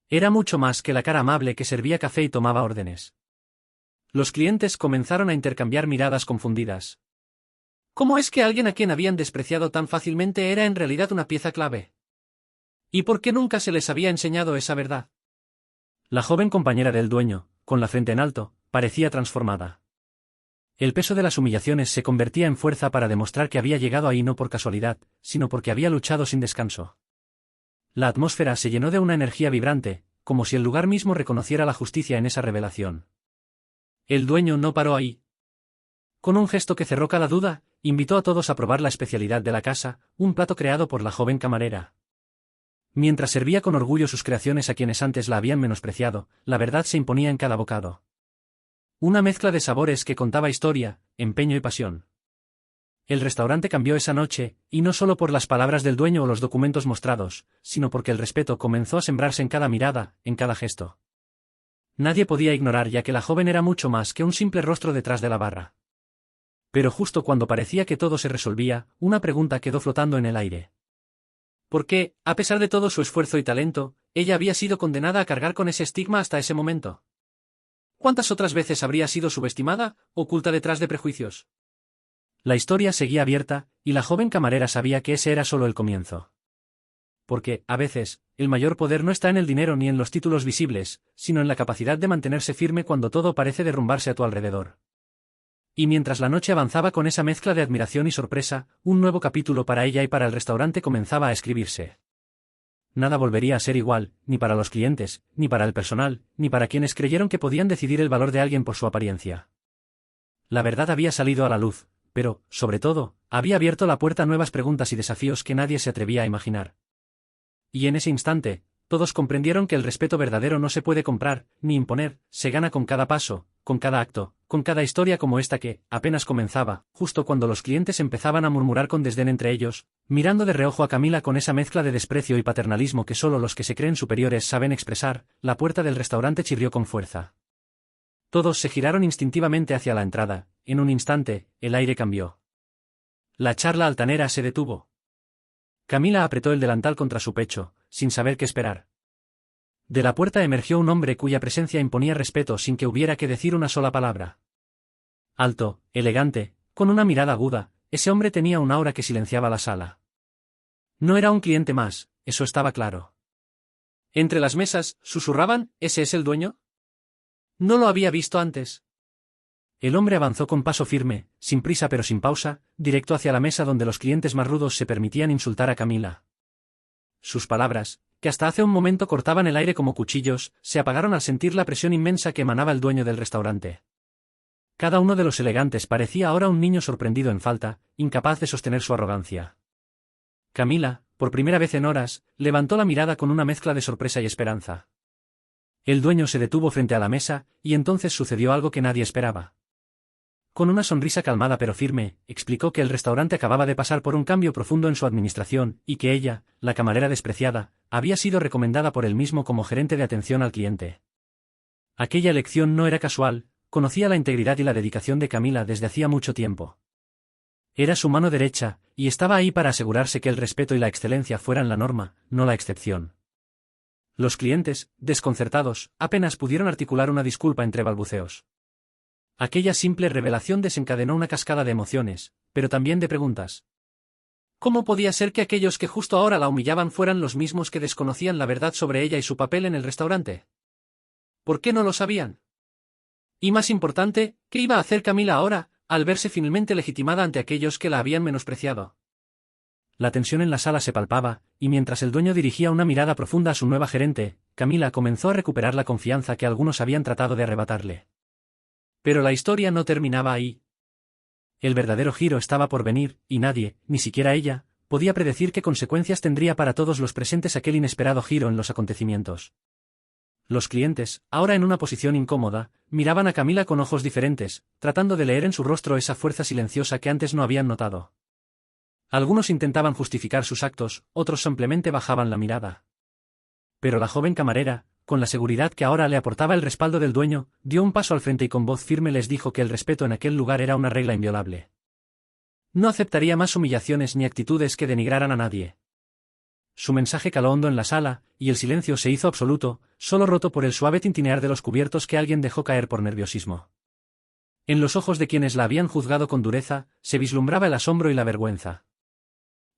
Era mucho más que la cara amable que servía café y tomaba órdenes. Los clientes comenzaron a intercambiar miradas confundidas. ¿Cómo es que alguien a quien habían despreciado tan fácilmente era en realidad una pieza clave? ¿Y por qué nunca se les había enseñado esa verdad? La joven compañera del dueño, con la frente en alto, parecía transformada. El peso de las humillaciones se convertía en fuerza para demostrar que había llegado ahí no por casualidad, sino porque había luchado sin descanso. La atmósfera se llenó de una energía vibrante, como si el lugar mismo reconociera la justicia en esa revelación. El dueño no paró ahí. Con un gesto que cerró cada duda, invitó a todos a probar la especialidad de la casa, un plato creado por la joven camarera. Mientras servía con orgullo sus creaciones a quienes antes la habían menospreciado, la verdad se imponía en cada bocado. Una mezcla de sabores que contaba historia, empeño y pasión. El restaurante cambió esa noche, y no solo por las palabras del dueño o los documentos mostrados, sino porque el respeto comenzó a sembrarse en cada mirada, en cada gesto. Nadie podía ignorar ya que la joven era mucho más que un simple rostro detrás de la barra. Pero justo cuando parecía que todo se resolvía, una pregunta quedó flotando en el aire. ¿Por qué, a pesar de todo su esfuerzo y talento, ella había sido condenada a cargar con ese estigma hasta ese momento? ¿Cuántas otras veces habría sido subestimada, oculta detrás de prejuicios? La historia seguía abierta, y la joven camarera sabía que ese era solo el comienzo. Porque, a veces, el mayor poder no está en el dinero ni en los títulos visibles, sino en la capacidad de mantenerse firme cuando todo parece derrumbarse a tu alrededor. Y mientras la noche avanzaba con esa mezcla de admiración y sorpresa, un nuevo capítulo para ella y para el restaurante comenzaba a escribirse. Nada volvería a ser igual, ni para los clientes, ni para el personal, ni para quienes creyeron que podían decidir el valor de alguien por su apariencia. La verdad había salido a la luz, pero, sobre todo, había abierto la puerta a nuevas preguntas y desafíos que nadie se atrevía a imaginar. Y en ese instante, todos comprendieron que el respeto verdadero no se puede comprar, ni imponer, se gana con cada paso, con cada acto, con cada historia como esta que, apenas comenzaba, justo cuando los clientes empezaban a murmurar con desdén entre ellos, mirando de reojo a Camila con esa mezcla de desprecio y paternalismo que solo los que se creen superiores saben expresar, la puerta del restaurante chirrió con fuerza. Todos se giraron instintivamente hacia la entrada, en un instante, el aire cambió. La charla altanera se detuvo. Camila apretó el delantal contra su pecho, sin saber qué esperar. De la puerta emergió un hombre cuya presencia imponía respeto sin que hubiera que decir una sola palabra. Alto, elegante, con una mirada aguda, ese hombre tenía un aura que silenciaba la sala. No era un cliente más, eso estaba claro. Entre las mesas, susurraban, ¿ese es el dueño? No lo había visto antes. El hombre avanzó con paso firme, sin prisa pero sin pausa, directo hacia la mesa donde los clientes más rudos se permitían insultar a Camila. Sus palabras, que hasta hace un momento cortaban el aire como cuchillos, se apagaron al sentir la presión inmensa que emanaba el dueño del restaurante. Cada uno de los elegantes parecía ahora un niño sorprendido en falta, incapaz de sostener su arrogancia. Camila, por primera vez en horas, levantó la mirada con una mezcla de sorpresa y esperanza. El dueño se detuvo frente a la mesa, y entonces sucedió algo que nadie esperaba. Con una sonrisa calmada pero firme, explicó que el restaurante acababa de pasar por un cambio profundo en su administración, y que ella, la camarera despreciada, había sido recomendada por él mismo como gerente de atención al cliente. Aquella elección no era casual, conocía la integridad y la dedicación de Camila desde hacía mucho tiempo. Era su mano derecha, y estaba ahí para asegurarse que el respeto y la excelencia fueran la norma, no la excepción. Los clientes, desconcertados, apenas pudieron articular una disculpa entre balbuceos. Aquella simple revelación desencadenó una cascada de emociones, pero también de preguntas. ¿Cómo podía ser que aquellos que justo ahora la humillaban fueran los mismos que desconocían la verdad sobre ella y su papel en el restaurante? ¿Por qué no lo sabían? Y más importante, ¿qué iba a hacer Camila ahora, al verse finalmente legitimada ante aquellos que la habían menospreciado? La tensión en la sala se palpaba, y mientras el dueño dirigía una mirada profunda a su nueva gerente, Camila comenzó a recuperar la confianza que algunos habían tratado de arrebatarle. Pero la historia no terminaba ahí. El verdadero giro estaba por venir, y nadie, ni siquiera ella, podía predecir qué consecuencias tendría para todos los presentes aquel inesperado giro en los acontecimientos. Los clientes, ahora en una posición incómoda, miraban a Camila con ojos diferentes, tratando de leer en su rostro esa fuerza silenciosa que antes no habían notado. Algunos intentaban justificar sus actos, otros simplemente bajaban la mirada. Pero la joven camarera, con la seguridad que ahora le aportaba el respaldo del dueño, dio un paso al frente y con voz firme les dijo que el respeto en aquel lugar era una regla inviolable. No aceptaría más humillaciones ni actitudes que denigraran a nadie. Su mensaje caló hondo en la sala, y el silencio se hizo absoluto, solo roto por el suave tintinear de los cubiertos que alguien dejó caer por nerviosismo. En los ojos de quienes la habían juzgado con dureza, se vislumbraba el asombro y la vergüenza.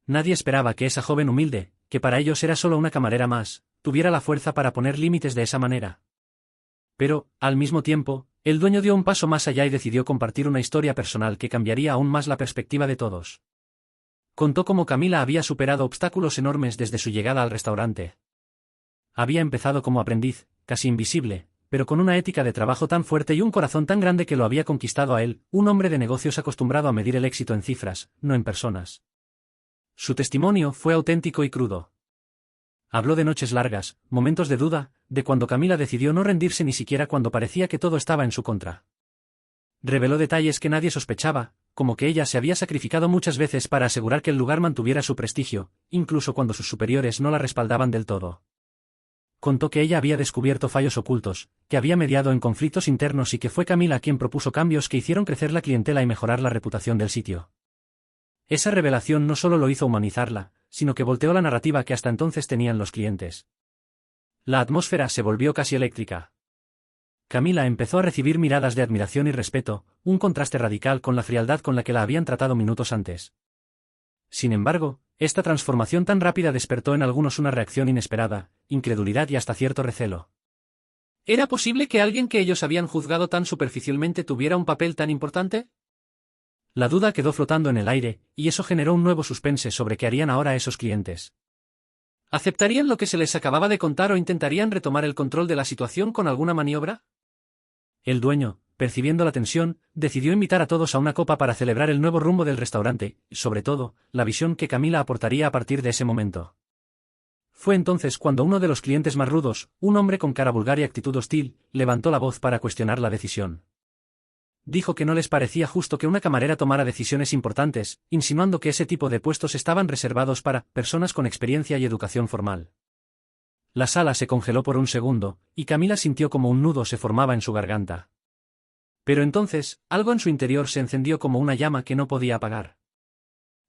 Nadie esperaba que esa joven humilde, que para ellos era solo una camarera más, tuviera la fuerza para poner límites de esa manera. Pero, al mismo tiempo, el dueño dio un paso más allá y decidió compartir una historia personal que cambiaría aún más la perspectiva de todos. Contó cómo Camila había superado obstáculos enormes desde su llegada al restaurante. Había empezado como aprendiz, casi invisible, pero con una ética de trabajo tan fuerte y un corazón tan grande que lo había conquistado a él, un hombre de negocios acostumbrado a medir el éxito en cifras, no en personas. Su testimonio fue auténtico y crudo. Habló de noches largas, momentos de duda, de cuando Camila decidió no rendirse ni siquiera cuando parecía que todo estaba en su contra. Reveló detalles que nadie sospechaba, como que ella se había sacrificado muchas veces para asegurar que el lugar mantuviera su prestigio, incluso cuando sus superiores no la respaldaban del todo. Contó que ella había descubierto fallos ocultos, que había mediado en conflictos internos y que fue Camila quien propuso cambios que hicieron crecer la clientela y mejorar la reputación del sitio. Esa revelación no solo lo hizo humanizarla, sino que volteó la narrativa que hasta entonces tenían los clientes. La atmósfera se volvió casi eléctrica. Camila empezó a recibir miradas de admiración y respeto, un contraste radical con la frialdad con la que la habían tratado minutos antes. Sin embargo, esta transformación tan rápida despertó en algunos una reacción inesperada, incredulidad y hasta cierto recelo. ¿Era posible que alguien que ellos habían juzgado tan superficialmente tuviera un papel tan importante? La duda quedó flotando en el aire, y eso generó un nuevo suspense sobre qué harían ahora esos clientes. ¿Aceptarían lo que se les acababa de contar o intentarían retomar el control de la situación con alguna maniobra? El dueño, percibiendo la tensión, decidió invitar a todos a una copa para celebrar el nuevo rumbo del restaurante, y sobre todo, la visión que Camila aportaría a partir de ese momento. Fue entonces cuando uno de los clientes más rudos, un hombre con cara vulgar y actitud hostil, levantó la voz para cuestionar la decisión. Dijo que no les parecía justo que una camarera tomara decisiones importantes, insinuando que ese tipo de puestos estaban reservados para personas con experiencia y educación formal. La sala se congeló por un segundo, y Camila sintió como un nudo se formaba en su garganta. Pero entonces, algo en su interior se encendió como una llama que no podía apagar.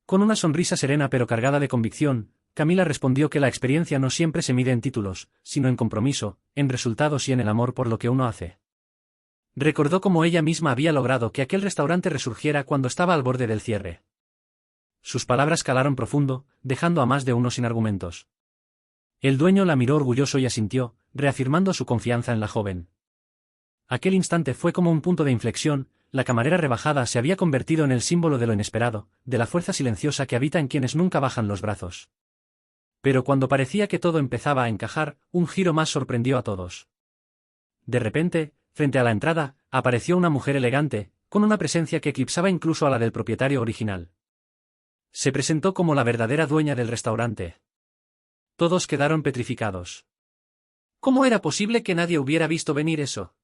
Con una sonrisa serena pero cargada de convicción, Camila respondió que la experiencia no siempre se mide en títulos, sino en compromiso, en resultados y en el amor por lo que uno hace. Recordó cómo ella misma había logrado que aquel restaurante resurgiera cuando estaba al borde del cierre. Sus palabras calaron profundo, dejando a más de uno sin argumentos. El dueño la miró orgulloso y asintió, reafirmando su confianza en la joven. Aquel instante fue como un punto de inflexión, la camarera rebajada se había convertido en el símbolo de lo inesperado, de la fuerza silenciosa que habita en quienes nunca bajan los brazos. Pero cuando parecía que todo empezaba a encajar, un giro más sorprendió a todos. De repente, frente a la entrada, apareció una mujer elegante, con una presencia que eclipsaba incluso a la del propietario original. Se presentó como la verdadera dueña del restaurante. Todos quedaron petrificados. ¿Cómo era posible que nadie hubiera visto venir eso?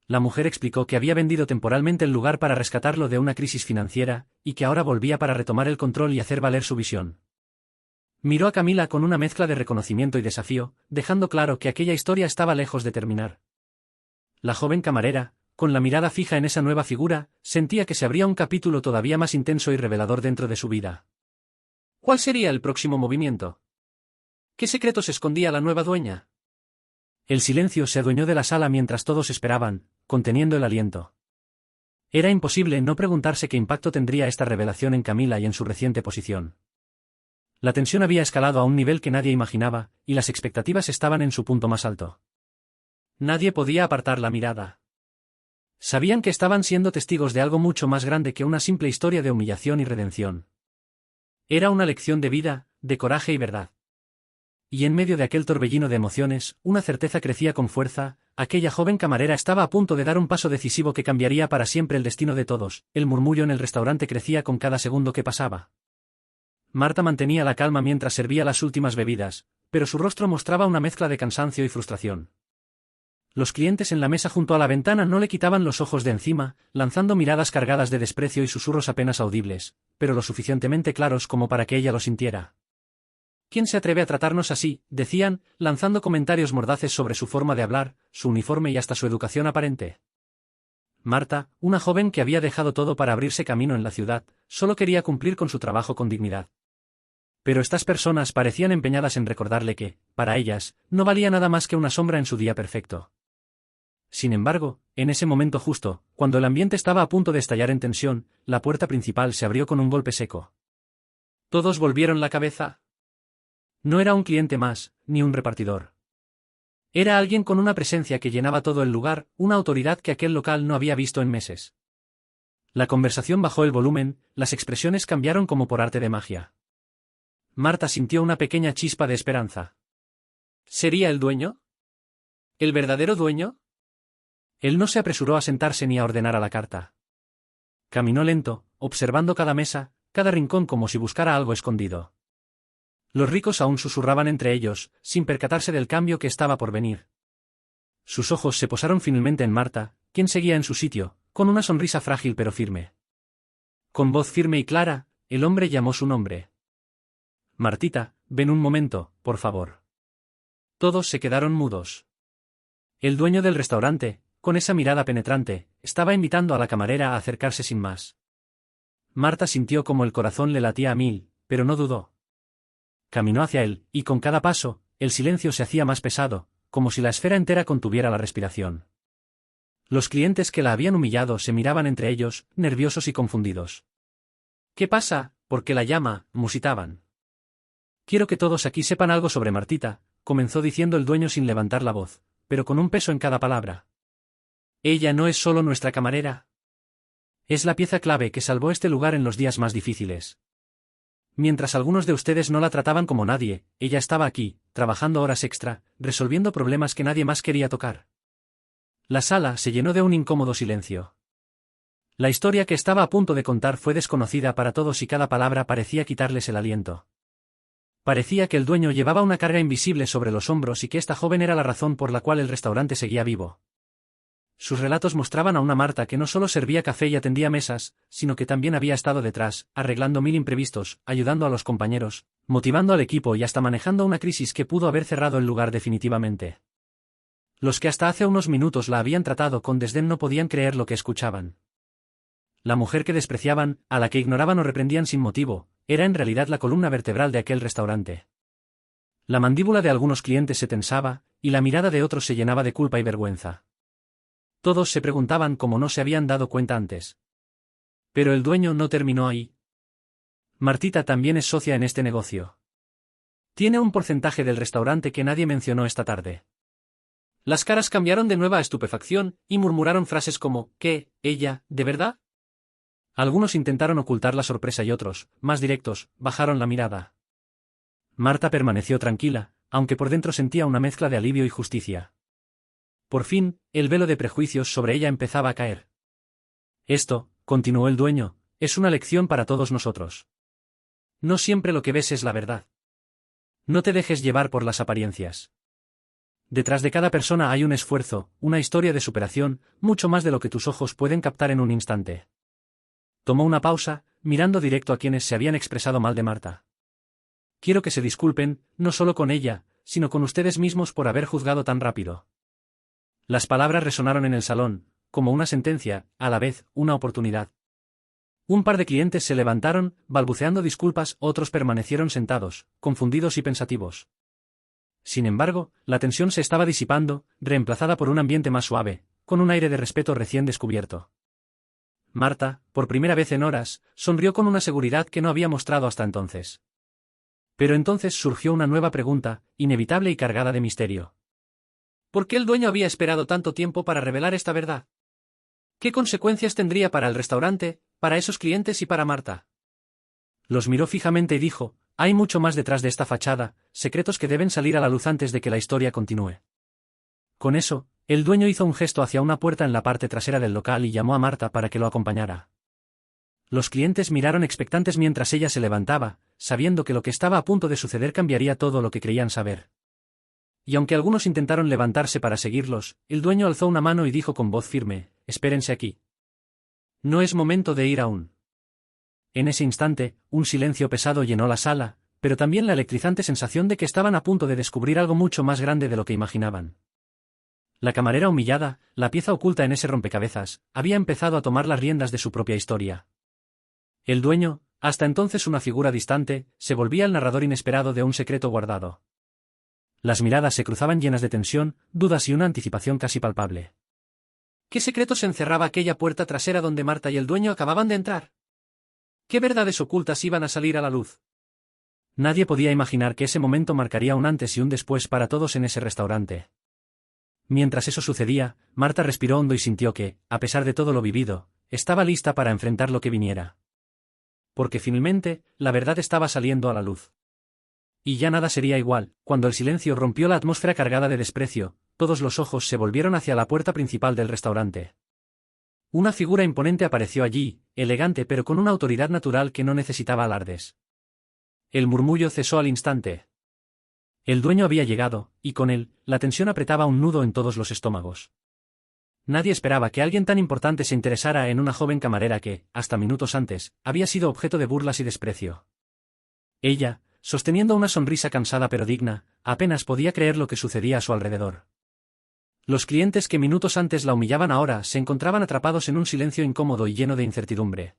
La mujer explicó que había vendido temporalmente el lugar para rescatarlo de una crisis financiera, y que ahora volvía para retomar el control y hacer valer su visión. Miró a Camila con una mezcla de reconocimiento y desafío, dejando claro que aquella historia estaba lejos de terminar. La joven camarera, con la mirada fija en esa nueva figura, sentía que se abría un capítulo todavía más intenso y revelador dentro de su vida. ¿Cuál sería el próximo movimiento? ¿Qué secretos escondía la nueva dueña? El silencio se adueñó de la sala mientras todos esperaban, conteniendo el aliento. Era imposible no preguntarse qué impacto tendría esta revelación en Camila y en su reciente posición. La tensión había escalado a un nivel que nadie imaginaba, y las expectativas estaban en su punto más alto. Nadie podía apartar la mirada. Sabían que estaban siendo testigos de algo mucho más grande que una simple historia de humillación y redención. Era una lección de vida, de coraje y verdad. Y en medio de aquel torbellino de emociones, una certeza crecía con fuerza: aquella joven camarera estaba a punto de dar un paso decisivo que cambiaría para siempre el destino de todos. El murmullo en el restaurante crecía con cada segundo que pasaba. Marta mantenía la calma mientras servía las últimas bebidas, pero su rostro mostraba una mezcla de cansancio y frustración. Los clientes en la mesa junto a la ventana no le quitaban los ojos de encima, lanzando miradas cargadas de desprecio y susurros apenas audibles, pero lo suficientemente claros como para que ella lo sintiera. ¿Quién se atreve a tratarnos así?, decían, lanzando comentarios mordaces sobre su forma de hablar, su uniforme y hasta su educación aparente. Marta, una joven que había dejado todo para abrirse camino en la ciudad, solo quería cumplir con su trabajo con dignidad. Pero estas personas parecían empeñadas en recordarle que, para ellas, no valía nada más que una sombra en su día perfecto. Sin embargo, en ese momento justo, cuando el ambiente estaba a punto de estallar en tensión, la puerta principal se abrió con un golpe seco. Todos volvieron la cabeza. No era un cliente más, ni un repartidor. Era alguien con una presencia que llenaba todo el lugar, una autoridad que aquel local no había visto en meses. La conversación bajó el volumen, las expresiones cambiaron como por arte de magia. Marta sintió una pequeña chispa de esperanza. ¿Sería el dueño? ¿El verdadero dueño? Él no se apresuró a sentarse ni a ordenar a la carta. Caminó lento, observando cada mesa, cada rincón como si buscara algo escondido. Los ricos aún susurraban entre ellos, sin percatarse del cambio que estaba por venir. Sus ojos se posaron finalmente en Marta, quien seguía en su sitio, con una sonrisa frágil pero firme. Con voz firme y clara, el hombre llamó su nombre. Martita, ven un momento, por favor. Todos se quedaron mudos. El dueño del restaurante, con esa mirada penetrante, estaba invitando a la camarera a acercarse sin más. Marta sintió como el corazón le latía a mil, pero no dudó. Caminó hacia él, y con cada paso, el silencio se hacía más pesado, como si la esfera entera contuviera la respiración. Los clientes que la habían humillado se miraban entre ellos, nerviosos y confundidos. «¿Qué pasa? ¿Por qué la llama?», musitaban. «Quiero que todos aquí sepan algo sobre Martita», comenzó diciendo el dueño sin levantar la voz, pero con un peso en cada palabra. «Ella no es solo nuestra camarera. Es la pieza clave que salvó este lugar en los días más difíciles. Mientras algunos de ustedes no la trataban como nadie, ella estaba aquí, trabajando horas extra, resolviendo problemas que nadie más quería tocar». La sala se llenó de un incómodo silencio. La historia que estaba a punto de contar fue desconocida para todos y cada palabra parecía quitarles el aliento. Parecía que el dueño llevaba una carga invisible sobre los hombros y que esta joven era la razón por la cual el restaurante seguía vivo. Sus relatos mostraban a una Marta que no solo servía café y atendía mesas, sino que también había estado detrás, arreglando mil imprevistos, ayudando a los compañeros, motivando al equipo y hasta manejando una crisis que pudo haber cerrado el lugar definitivamente. Los que hasta hace unos minutos la habían tratado con desdén no podían creer lo que escuchaban. La mujer que despreciaban, a la que ignoraban o reprendían sin motivo, era en realidad la columna vertebral de aquel restaurante. La mandíbula de algunos clientes se tensaba, y la mirada de otros se llenaba de culpa y vergüenza. Todos se preguntaban cómo no se habían dado cuenta antes. Pero el dueño no terminó ahí. Martita también es socia en este negocio. Tiene un porcentaje del restaurante que nadie mencionó esta tarde. Las caras cambiaron de nueva a estupefacción, y murmuraron frases como, ¿qué? ¿Ella? ¿De verdad? Algunos intentaron ocultar la sorpresa y otros, más directos, bajaron la mirada. Marta permaneció tranquila, aunque por dentro sentía una mezcla de alivio y justicia. Por fin, el velo de prejuicios sobre ella empezaba a caer. Esto, continuó el dueño, es una lección para todos nosotros. No siempre lo que ves es la verdad. No te dejes llevar por las apariencias. Detrás de cada persona hay un esfuerzo, una historia de superación, mucho más de lo que tus ojos pueden captar en un instante. Tomó una pausa, mirando directo a quienes se habían expresado mal de Marta. Quiero que se disculpen, no solo con ella, sino con ustedes mismos por haber juzgado tan rápido. Las palabras resonaron en el salón, como una sentencia, a la vez, una oportunidad. Un par de clientes se levantaron, balbuceando disculpas, otros permanecieron sentados, confundidos y pensativos. Sin embargo, la tensión se estaba disipando, reemplazada por un ambiente más suave, con un aire de respeto recién descubierto. Marta, por primera vez en horas, sonrió con una seguridad que no había mostrado hasta entonces. Pero entonces surgió una nueva pregunta, inevitable y cargada de misterio. ¿Por qué el dueño había esperado tanto tiempo para revelar esta verdad? ¿Qué consecuencias tendría para el restaurante, para esos clientes y para Marta? Los miró fijamente y dijo, hay mucho más detrás de esta fachada, secretos que deben salir a la luz antes de que la historia continúe. Con eso, el dueño hizo un gesto hacia una puerta en la parte trasera del local y llamó a Marta para que lo acompañara. Los clientes miraron expectantes mientras ella se levantaba, sabiendo que lo que estaba a punto de suceder cambiaría todo lo que creían saber. Y aunque algunos intentaron levantarse para seguirlos, el dueño alzó una mano y dijo con voz firme, «Espérense aquí. No es momento de ir aún». En ese instante, un silencio pesado llenó la sala, pero también la electrizante sensación de que estaban a punto de descubrir algo mucho más grande de lo que imaginaban. La camarera humillada, la pieza oculta en ese rompecabezas, había empezado a tomar las riendas de su propia historia. El dueño, hasta entonces una figura distante, se volvía el narrador inesperado de un secreto guardado. Las miradas se cruzaban llenas de tensión, dudas y una anticipación casi palpable. ¿Qué secretos encerraba aquella puerta trasera donde Marta y el dueño acababan de entrar? ¿Qué verdades ocultas iban a salir a la luz? Nadie podía imaginar que ese momento marcaría un antes y un después para todos en ese restaurante. Mientras eso sucedía, Marta respiró hondo y sintió que, a pesar de todo lo vivido, estaba lista para enfrentar lo que viniera. Porque finalmente, la verdad estaba saliendo a la luz. Y ya nada sería igual. Cuando el silencio rompió la atmósfera cargada de desprecio, todos los ojos se volvieron hacia la puerta principal del restaurante. Una figura imponente apareció allí, elegante pero con una autoridad natural que no necesitaba alardes. El murmullo cesó al instante. El dueño había llegado, y con él, la tensión apretaba un nudo en todos los estómagos. Nadie esperaba que alguien tan importante se interesara en una joven camarera que, hasta minutos antes, había sido objeto de burlas y desprecio. Ella, sosteniendo una sonrisa cansada pero digna, apenas podía creer lo que sucedía a su alrededor. Los clientes que minutos antes la humillaban ahora se encontraban atrapados en un silencio incómodo y lleno de incertidumbre.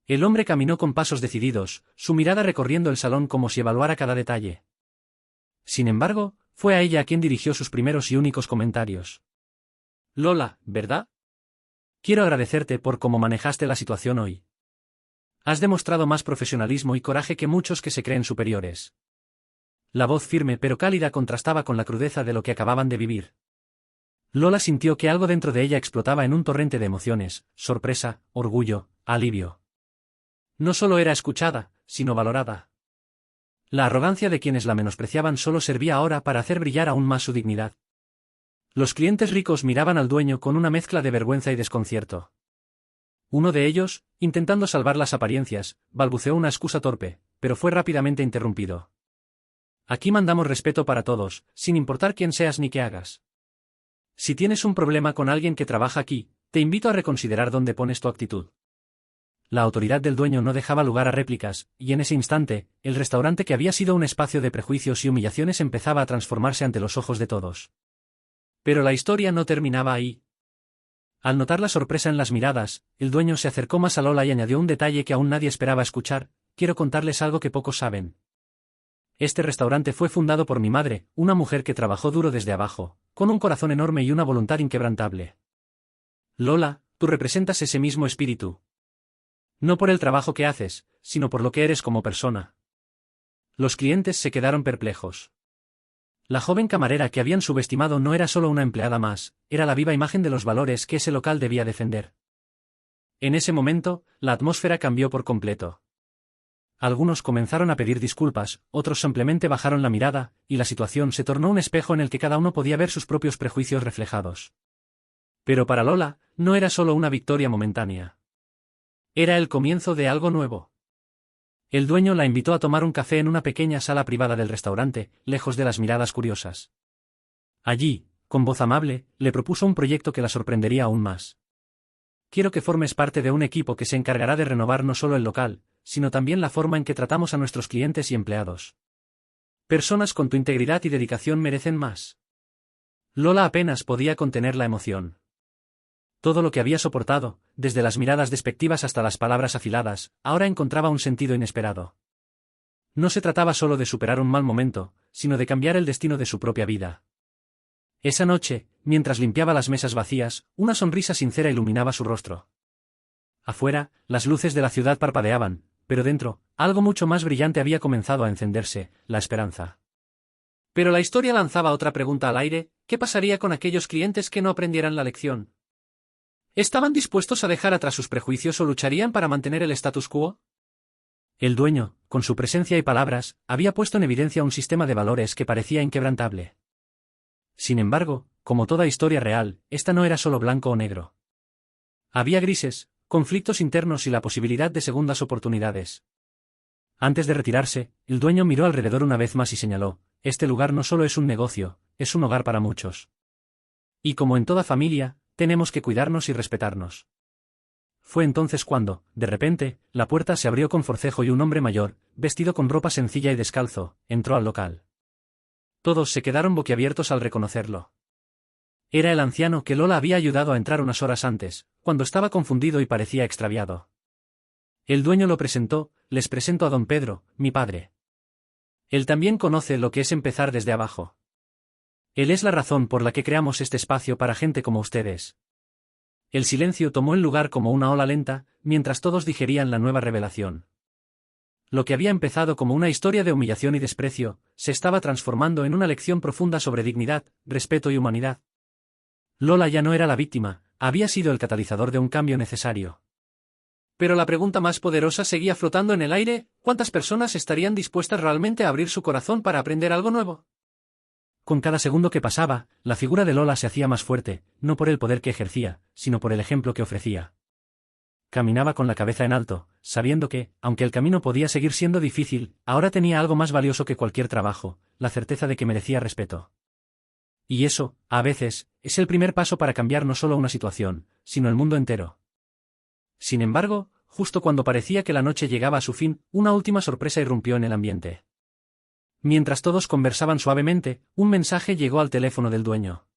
El hombre caminó con pasos decididos, su mirada recorriendo el salón como si evaluara cada detalle. Sin embargo, fue a ella a quien dirigió sus primeros y únicos comentarios. Lola, ¿verdad? Quiero agradecerte por cómo manejaste la situación hoy. Has demostrado más profesionalismo y coraje que muchos que se creen superiores. La voz firme pero cálida contrastaba con la crudeza de lo que acababan de vivir. Lola sintió que algo dentro de ella explotaba en un torrente de emociones, sorpresa, orgullo, alivio. No solo era escuchada, sino valorada. La arrogancia de quienes la menospreciaban solo servía ahora para hacer brillar aún más su dignidad. Los clientes ricos miraban al dueño con una mezcla de vergüenza y desconcierto. Uno de ellos, intentando salvar las apariencias, balbuceó una excusa torpe, pero fue rápidamente interrumpido. Aquí mandamos respeto para todos, sin importar quién seas ni qué hagas. Si tienes un problema con alguien que trabaja aquí, te invito a reconsiderar dónde pones tu actitud. La autoridad del dueño no dejaba lugar a réplicas, y en ese instante, el restaurante que había sido un espacio de prejuicios y humillaciones empezaba a transformarse ante los ojos de todos. Pero la historia no terminaba ahí. Al notar la sorpresa en las miradas, el dueño se acercó más a Lola y añadió un detalle que aún nadie esperaba escuchar: quiero contarles algo que pocos saben. Este restaurante fue fundado por mi madre, una mujer que trabajó duro desde abajo, con un corazón enorme y una voluntad inquebrantable. Lola, tú representas ese mismo espíritu. No por el trabajo que haces, sino por lo que eres como persona. Los clientes se quedaron perplejos. La joven camarera que habían subestimado no era solo una empleada más, era la viva imagen de los valores que ese local debía defender. En ese momento, la atmósfera cambió por completo. Algunos comenzaron a pedir disculpas, otros simplemente bajaron la mirada, y la situación se tornó un espejo en el que cada uno podía ver sus propios prejuicios reflejados. Pero para Lola, no era solo una victoria momentánea. Era el comienzo de algo nuevo. El dueño la invitó a tomar un café en una pequeña sala privada del restaurante, lejos de las miradas curiosas. Allí, con voz amable, le propuso un proyecto que la sorprendería aún más. Quiero que formes parte de un equipo que se encargará de renovar no solo el local, sino también la forma en que tratamos a nuestros clientes y empleados. Personas con tu integridad y dedicación merecen más. Lola apenas podía contener la emoción. Todo lo que había soportado, desde las miradas despectivas hasta las palabras afiladas, ahora encontraba un sentido inesperado. No se trataba solo de superar un mal momento, sino de cambiar el destino de su propia vida. Esa noche, mientras limpiaba las mesas vacías, una sonrisa sincera iluminaba su rostro. Afuera, las luces de la ciudad parpadeaban, pero dentro, algo mucho más brillante había comenzado a encenderse: la esperanza. Pero la historia lanzaba otra pregunta al aire: ¿qué pasaría con aquellos clientes que no aprendieran la lección? ¿Estaban dispuestos a dejar atrás sus prejuicios o lucharían para mantener el status quo? El dueño, con su presencia y palabras, había puesto en evidencia un sistema de valores que parecía inquebrantable. Sin embargo, como toda historia real, esta no era solo blanco o negro. Había grises, conflictos internos y la posibilidad de segundas oportunidades. Antes de retirarse, el dueño miró alrededor una vez más y señaló: este lugar no solo es un negocio, es un hogar para muchos. Y como en toda familia, tenemos que cuidarnos y respetarnos. Fue entonces cuando, de repente, la puerta se abrió con forcejo y un hombre mayor, vestido con ropa sencilla y descalzo, entró al local. Todos se quedaron boquiabiertos al reconocerlo. Era el anciano que Lola había ayudado a entrar unas horas antes, cuando estaba confundido y parecía extraviado. El dueño lo presentó: les presento a don Pedro, mi padre. Él también conoce lo que es empezar desde abajo. Él es la razón por la que creamos este espacio para gente como ustedes. El silencio tomó el lugar como una ola lenta, mientras todos digerían la nueva revelación. Lo que había empezado como una historia de humillación y desprecio, se estaba transformando en una lección profunda sobre dignidad, respeto y humanidad. Lola ya no era la víctima, había sido el catalizador de un cambio necesario. Pero la pregunta más poderosa seguía flotando en el aire: ¿cuántas personas estarían dispuestas realmente a abrir su corazón para aprender algo nuevo? Con cada segundo que pasaba, la figura de Lola se hacía más fuerte, no por el poder que ejercía, sino por el ejemplo que ofrecía. Caminaba con la cabeza en alto, sabiendo que, aunque el camino podía seguir siendo difícil, ahora tenía algo más valioso que cualquier trabajo: la certeza de que merecía respeto. Y eso, a veces, es el primer paso para cambiar no solo una situación, sino el mundo entero. Sin embargo, justo cuando parecía que la noche llegaba a su fin, una última sorpresa irrumpió en el ambiente. Mientras todos conversaban suavemente, un mensaje llegó al teléfono del dueño.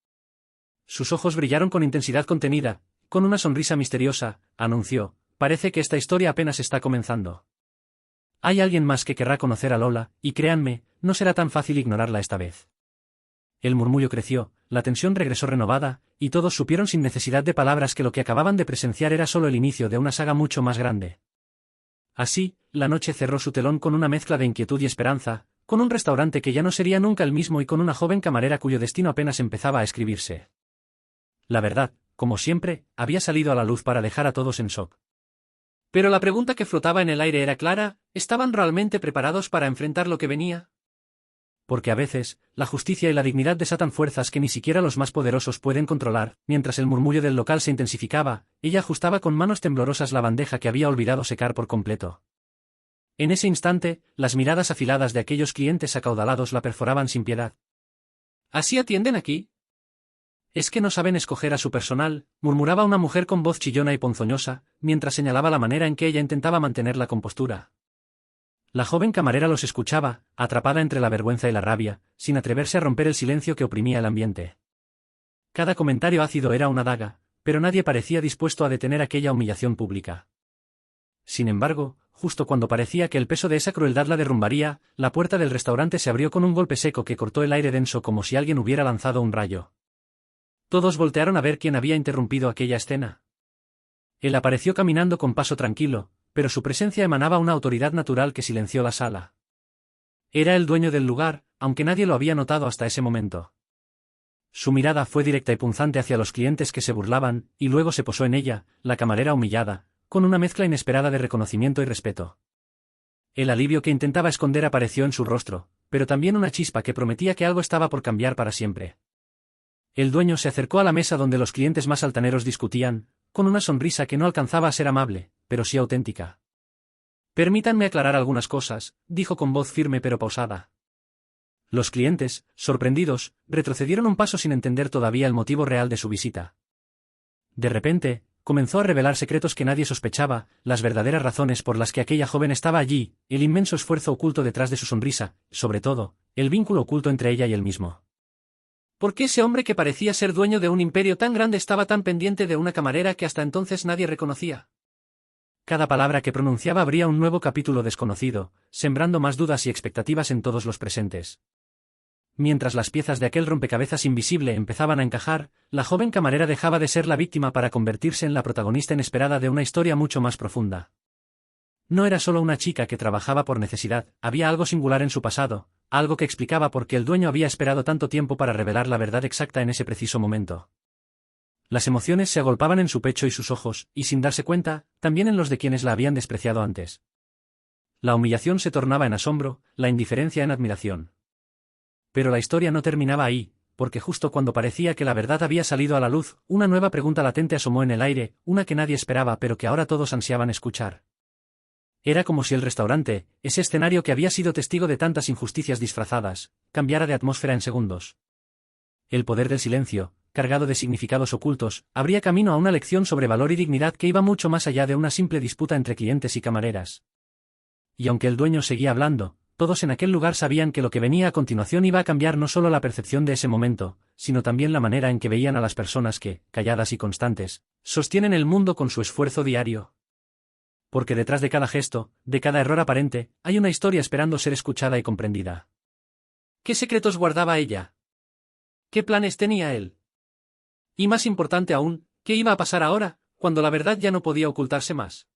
Sus ojos brillaron con intensidad contenida, con una sonrisa misteriosa, anunció: «Parece que esta historia apenas está comenzando. Hay alguien más que querrá conocer a Lola, y créanme, no será tan fácil ignorarla esta vez». El murmullo creció, la tensión regresó renovada, y todos supieron sin necesidad de palabras que lo que acababan de presenciar era solo el inicio de una saga mucho más grande. Así, la noche cerró su telón con una mezcla de inquietud y esperanza, con un restaurante que ya no sería nunca el mismo y con una joven camarera cuyo destino apenas empezaba a escribirse. La verdad, como siempre, había salido a la luz para dejar a todos en shock. Pero la pregunta que flotaba en el aire era clara: ¿estaban realmente preparados para enfrentar lo que venía? Porque a veces, la justicia y la dignidad desatan fuerzas que ni siquiera los más poderosos pueden controlar. Mientras el murmullo del local se intensificaba, ella ajustaba con manos temblorosas la bandeja que había olvidado secar por completo. En ese instante, las miradas afiladas de aquellos clientes acaudalados la perforaban sin piedad. ¿Así atienden aquí? «Es que no saben escoger a su personal», murmuraba una mujer con voz chillona y ponzoñosa, mientras señalaba la manera en que ella intentaba mantener la compostura. La joven camarera los escuchaba, atrapada entre la vergüenza y la rabia, sin atreverse a romper el silencio que oprimía el ambiente. Cada comentario ácido era una daga, pero nadie parecía dispuesto a detener aquella humillación pública. Sin embargo, justo cuando parecía que el peso de esa crueldad la derrumbaría, la puerta del restaurante se abrió con un golpe seco que cortó el aire denso como si alguien hubiera lanzado un rayo. Todos voltearon a ver quién había interrumpido aquella escena. Él apareció caminando con paso tranquilo, pero su presencia emanaba una autoridad natural que silenció la sala. Era el dueño del lugar, aunque nadie lo había notado hasta ese momento. Su mirada fue directa y punzante hacia los clientes que se burlaban, y luego se posó en ella, la camarera humillada, con una mezcla inesperada de reconocimiento y respeto. El alivio que intentaba esconder apareció en su rostro, pero también una chispa que prometía que algo estaba por cambiar para siempre. El dueño se acercó a la mesa donde los clientes más altaneros discutían, con una sonrisa que no alcanzaba a ser amable, pero sí auténtica. «Permítanme aclarar algunas cosas», dijo con voz firme pero pausada. Los clientes, sorprendidos, retrocedieron un paso sin entender todavía el motivo real de su visita. De repente, comenzó a revelar secretos que nadie sospechaba, las verdaderas razones por las que aquella joven estaba allí, el inmenso esfuerzo oculto detrás de su sonrisa, sobre todo, el vínculo oculto entre ella y él mismo. ¿Por qué ese hombre que parecía ser dueño de un imperio tan grande estaba tan pendiente de una camarera que hasta entonces nadie reconocía? Cada palabra que pronunciaba abría un nuevo capítulo desconocido, sembrando más dudas y expectativas en todos los presentes. Mientras las piezas de aquel rompecabezas invisible empezaban a encajar, la joven camarera dejaba de ser la víctima para convertirse en la protagonista inesperada de una historia mucho más profunda. No era solo una chica que trabajaba por necesidad, había algo singular en su pasado, algo que explicaba por qué el dueño había esperado tanto tiempo para revelar la verdad exacta en ese preciso momento. Las emociones se agolpaban en su pecho y sus ojos, y sin darse cuenta, también en los de quienes la habían despreciado antes. La humillación se tornaba en asombro, la indiferencia en admiración. Pero la historia no terminaba ahí, porque justo cuando parecía que la verdad había salido a la luz, una nueva pregunta latente asomó en el aire, una que nadie esperaba pero que ahora todos ansiaban escuchar. Era como si el restaurante, ese escenario que había sido testigo de tantas injusticias disfrazadas, cambiara de atmósfera en segundos. El poder del silencio, cargado de significados ocultos, abría camino a una lección sobre valor y dignidad que iba mucho más allá de una simple disputa entre clientes y camareras. Y aunque el dueño seguía hablando, todos en aquel lugar sabían que lo que venía a continuación iba a cambiar no solo la percepción de ese momento, sino también la manera en que veían a las personas que, calladas y constantes, sostienen el mundo con su esfuerzo diario. Porque detrás de cada gesto, de cada error aparente, hay una historia esperando ser escuchada y comprendida. ¿Qué secretos guardaba ella? ¿Qué planes tenía él? Y más importante aún, ¿qué iba a pasar ahora, cuando la verdad ya no podía ocultarse más?